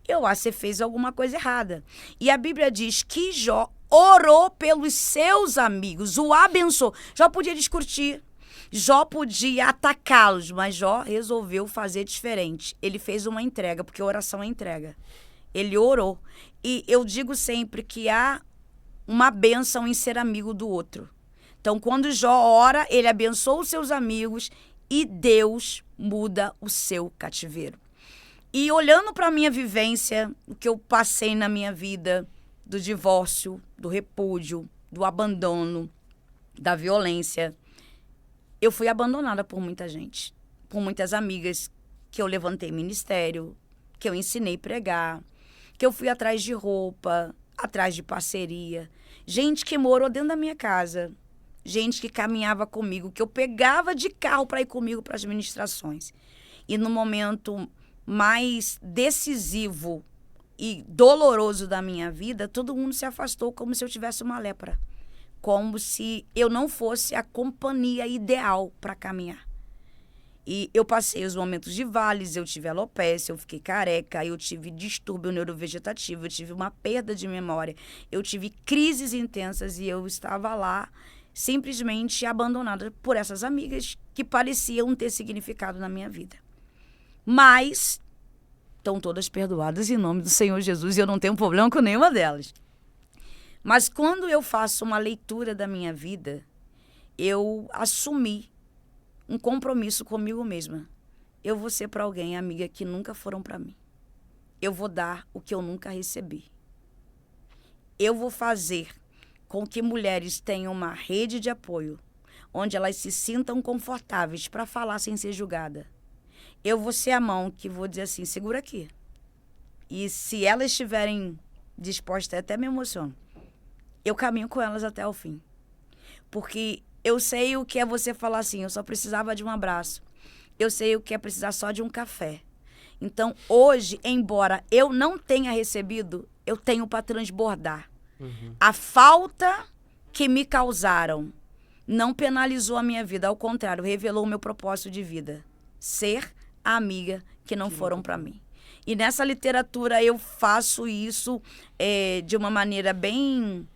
B: Eu acho que você fez alguma coisa errada. E a Bíblia diz que Jó orou pelos seus amigos, o abençoou. Jó podia discutir, Jó podia atacá-los, mas Jó resolveu fazer diferente. Ele fez uma entrega, porque oração é entrega. Ele orou. E eu digo sempre que há uma bênção em ser amigo do outro. Então, quando Jó ora, ele abençoa os seus amigos e Deus muda o seu cativeiro. E olhando para a minha vivência, o que eu passei na minha vida, do divórcio, do repúdio, do abandono, da violência, eu fui abandonada por muita gente, por muitas amigas que eu levantei ministério, que eu ensinei a pregar, que eu fui atrás de roupa, atrás de parceria, gente que morou dentro da minha casa, gente que caminhava comigo, que eu pegava de carro para ir comigo para as ministrações. E no momento mais decisivo e doloroso da minha vida, todo mundo se afastou como se eu tivesse uma lepra. Como se eu não fosse a companhia ideal para caminhar. E eu passei os momentos de vales, eu tive alopecia, eu fiquei careca, eu tive distúrbio neurovegetativo, eu tive uma perda de memória, eu tive crises intensas e eu estava lá simplesmente abandonada por essas amigas que pareciam ter significado na minha vida. Mas estão todas perdoadas em nome do Senhor Jesus e eu não tenho problema com nenhuma delas. Mas quando eu faço uma leitura da minha vida, eu assumi um compromisso comigo mesma. Eu vou ser para alguém, amiga, que nunca foram para mim. Eu vou dar o que eu nunca recebi. Eu vou fazer com que mulheres tenham uma rede de apoio, onde elas se sintam confortáveis para falar sem ser julgada. Eu vou ser a mão que vou dizer assim, segura aqui. E se elas estiverem dispostas, até me emociono, eu caminho com elas até o fim. Porque eu sei o que é você falar assim, eu só precisava de um abraço. Eu sei o que é precisar só de um café. Então, hoje, embora eu não tenha recebido, eu tenho para transbordar. A falta que me causaram não penalizou a minha vida, ao contrário, revelou o meu propósito de vida. Ser a amiga que não foram para mim. E nessa literatura eu faço isso de uma maneira bem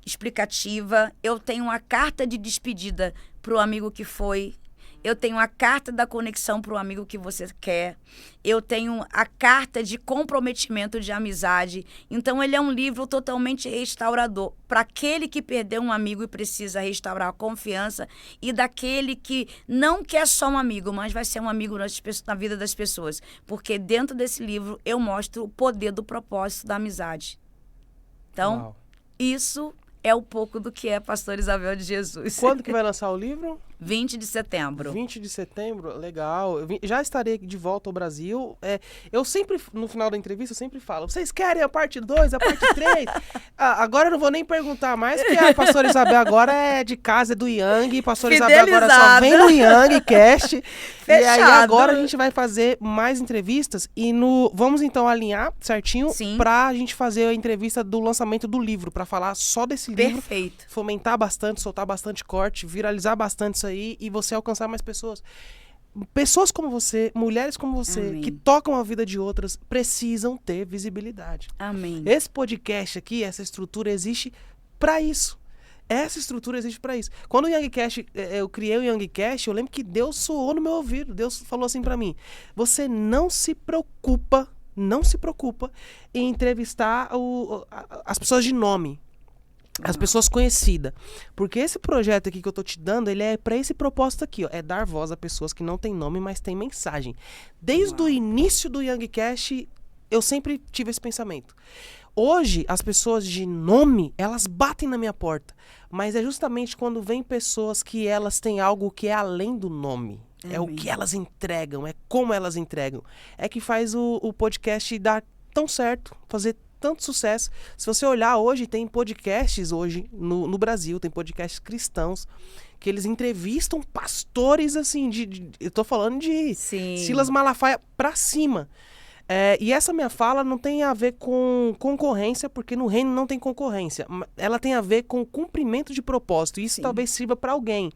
B: explicativa. Eu tenho uma carta de despedida para o amigo que foi. Eu tenho a carta da conexão para o amigo que você quer. Eu tenho a carta de comprometimento de amizade. Então, ele é um livro totalmente restaurador para aquele que perdeu um amigo e precisa restaurar a confiança, e daquele que não quer só um amigo, mas vai ser um amigo na vida das pessoas. Porque dentro desse livro eu mostro o poder do propósito da amizade. Então, isso é um pouco do que é Pastor Isabel de Jesus.
A: Quando que vai lançar o livro?
B: 20 de setembro.
A: 20 de setembro, legal. Já estarei de volta ao Brasil. Eu sempre, no final da entrevista, eu sempre falo, vocês querem a parte 2, a parte 3? Agora eu não vou nem perguntar mais, porque a pastora Isabel agora é de casa, é do Yang. A pastora Isabel agora só vem no Yang Cast. E aí agora a gente vai fazer mais entrevistas e vamos então alinhar certinho pra gente fazer a entrevista do lançamento do livro, pra falar só desse livro.
B: Perfeito.
A: Fomentar bastante, soltar bastante corte, viralizar bastante isso aí e você alcançar mais pessoas. Pessoas como você, mulheres como você,
B: Amém.
A: Que tocam a vida de outras, precisam ter visibilidade.
B: Amém.
A: Esse podcast aqui, essa estrutura existe pra isso. Essa estrutura existe pra isso. Quando o Youngcast, eu criei o Youngcast, eu lembro que Deus soou no meu ouvido. Deus falou assim pra mim: você não se preocupa em entrevistar as pessoas de nome. As pessoas conhecidas. Porque esse projeto aqui que eu tô te dando, ele é para esse propósito aqui, ó. É dar voz a pessoas que não têm nome, mas têm mensagem. Desde o início do Youngcast, eu sempre tive esse pensamento. Hoje, as pessoas de nome, elas batem na minha porta. Mas é justamente quando vem pessoas que elas têm algo que é além do nome.
B: Amém.
A: É o que elas entregam, é como elas entregam. É que faz o podcast dar tão certo, fazer tanto sucesso. Se você olhar hoje, tem podcasts hoje no Brasil, tem podcasts cristãos, que eles entrevistam pastores, assim, eu tô falando de Silas Malafaia pra cima. E essa minha fala não tem a ver com concorrência, porque no reino não tem concorrência. Ela tem a ver com cumprimento de propósito. Isso talvez sirva para alguém.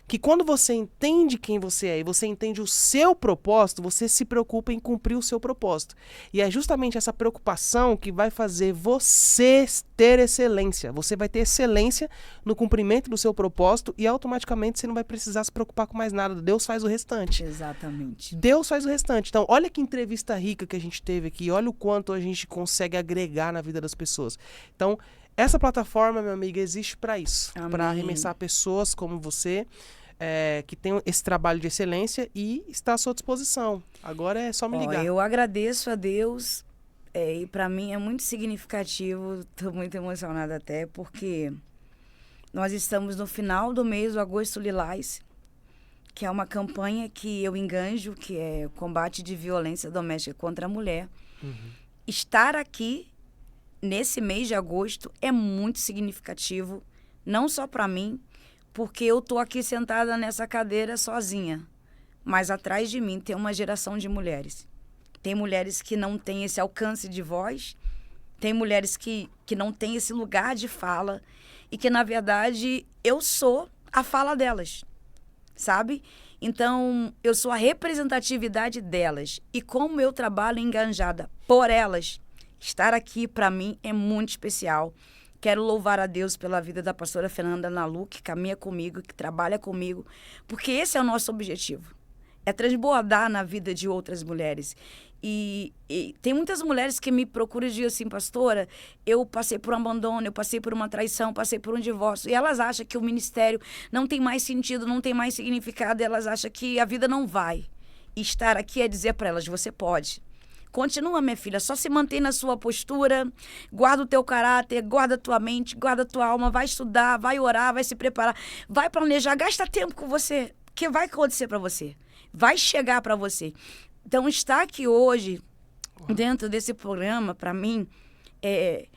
A: Que quando você entende quem você é e você entende o seu propósito, você se preocupa em cumprir o seu propósito. E é justamente essa preocupação que vai fazer você ter excelência. Você vai ter excelência no cumprimento do seu propósito e automaticamente você não vai precisar se preocupar com mais nada. Deus faz o restante.
B: Exatamente.
A: Deus faz o restante. Então, olha que entrevista rica que a gente teve aqui. Olha o quanto a gente consegue agregar na vida das pessoas. Então, essa plataforma, minha amiga, existe para isso. Para arremessar pessoas como você, que tem esse trabalho de excelência e está à sua disposição. Agora é só me ligar.
B: Eu agradeço a Deus e para mim é muito significativo. Estou muito emocionada até, porque nós estamos no final do mês do Agosto Lilás, que é uma campanha que eu enganjo, que é o combate de violência doméstica contra a mulher. Estar aqui nesse mês de agosto é muito significativo, não só para mim, porque eu tô aqui sentada nessa cadeira sozinha, mas atrás de mim tem uma geração de mulheres. Tem mulheres que não têm esse alcance de voz, tem mulheres que não têm esse lugar de fala e que, na verdade, eu sou a fala delas, sabe? Então, eu sou a representatividade delas. E como eu trabalho enganjada por elas, estar aqui, para mim, é muito especial. Quero louvar a Deus pela vida da pastora Fernanda Nalu, que caminha comigo, que trabalha comigo, porque esse é o nosso objetivo. É transbordar na vida de outras mulheres. E tem muitas mulheres que me procuram e dizem assim: pastora, eu passei por um abandono, eu passei por uma traição, passei por um divórcio. E elas acham que o ministério não tem mais sentido, não tem mais significado. E elas acham que a vida não vai. E estar aqui é dizer para elas: você pode. Continua, minha filha, só se mantém na sua postura, guarda o teu caráter, guarda a tua mente, guarda a tua alma, vai estudar, vai orar, vai se preparar, vai planejar, gasta tempo com você, que vai acontecer para você, vai chegar para você. Então, estar aqui hoje, dentro desse programa, para mim, é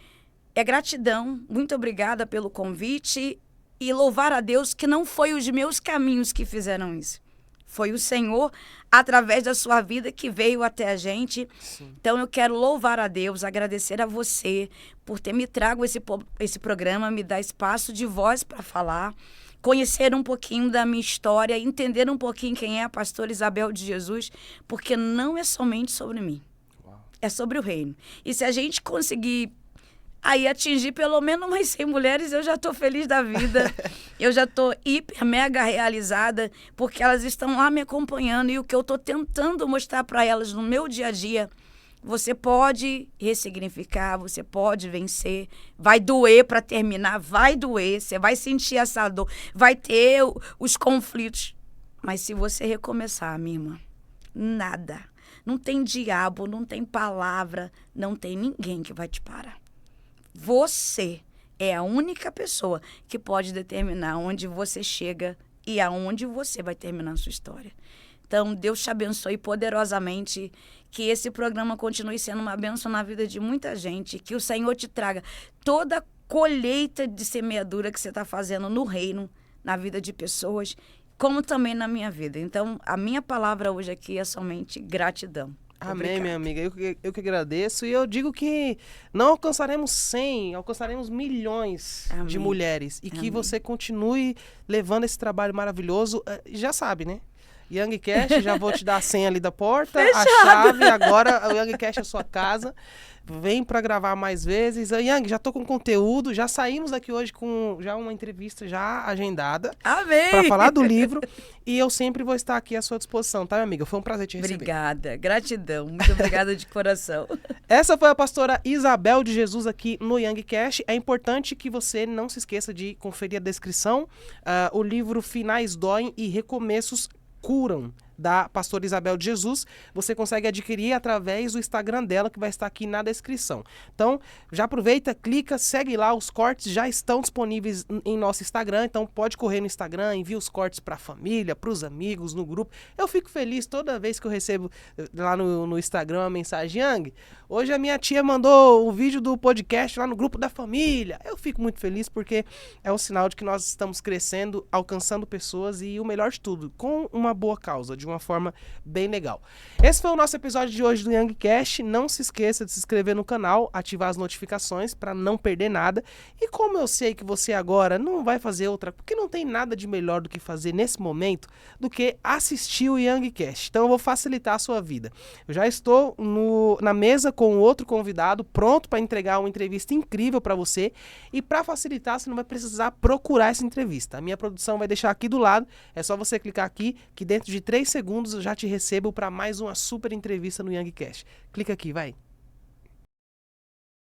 B: gratidão. Muito obrigada pelo convite e louvar a Deus que não foi os meus caminhos que fizeram isso. Foi o Senhor, através da sua vida, que veio até a gente.
A: Sim.
B: Então, eu quero louvar a Deus, agradecer a você por ter me trago esse programa, me dar espaço de voz para falar, conhecer um pouquinho da minha história, entender um pouquinho quem é a pastora Isabel de Jesus, porque não é somente sobre mim, é sobre o reino. E se a gente conseguir aí atingir pelo menos umas 100 mulheres, eu já estou feliz da vida. Eu já estou hiper, mega realizada, porque elas estão lá me acompanhando. E o que eu estou tentando mostrar para elas no meu dia a dia, você pode ressignificar, você pode vencer. Vai doer para terminar, vai doer. Você vai sentir essa dor, vai ter os conflitos. Mas se você recomeçar, minha irmã, nada. Não tem diabo, não tem palavra, não tem ninguém que vai te parar. Você é a única pessoa que pode determinar onde você chega e aonde você vai terminar a sua história. Então, Deus te abençoe poderosamente, que esse programa continue sendo uma bênção na vida de muita gente, que o Senhor te traga toda a colheita de semeadura que você está fazendo no reino, na vida de pessoas, como também na minha vida. Então, a minha palavra hoje aqui é somente gratidão.
A: Amém,
B: Obrigada.
A: minha amiga. Eu que agradeço. E eu digo que não alcançaremos 100, alcançaremos milhões
B: Amém.
A: de mulheres. E que
B: Amém.
A: você continue levando esse trabalho maravilhoso. Já sabe, né? Youngcast, já vou te dar a senha ali da porta, a chave. Agora o Youngcast é a sua casa. Vem para gravar mais vezes. Young, já tô com conteúdo. Já saímos daqui hoje com já uma entrevista já agendada.
B: Amém!
A: Para falar do livro. E eu sempre vou estar aqui à sua disposição, tá, minha amiga? Foi um prazer te receber.
B: Obrigada, gratidão. Muito obrigada de coração.
A: Essa foi a pastora Isabel de Jesus aqui no Youngcast. É importante que você não se esqueça de conferir a descrição. O livro Finais Doem e Recomeços Curam, da pastora Isabel de Jesus, você consegue adquirir através do Instagram dela, que vai estar aqui na descrição. Então, já aproveita, clica, segue lá, os cortes já estão disponíveis em nosso Instagram, então pode correr no Instagram, envia os cortes para a família, para os amigos, no grupo. Eu fico feliz toda vez que eu recebo lá no Instagram uma mensagem: Yang, hoje a minha tia mandou o vídeo do podcast lá no grupo da família. Eu fico muito feliz porque é um sinal de que nós estamos crescendo, alcançando pessoas e o melhor de tudo, com uma boa causa, de uma forma bem legal. Esse foi o nosso episódio de hoje do Youngcast. Não se esqueça de se inscrever no canal, ativar as notificações para não perder nada. E como eu sei que você agora não vai fazer outra, porque não tem nada de melhor do que fazer nesse momento do que assistir o Youngcast. Então eu vou facilitar a sua vida. Eu já estou na mesa com outro convidado, pronto para entregar uma entrevista incrível para você. E para facilitar, você não vai precisar procurar essa entrevista. A minha produção vai deixar aqui do lado. É só você clicar aqui, que dentro de 3 segundos eu já te recebo para mais uma super entrevista no Youngcast. Clica aqui, vai.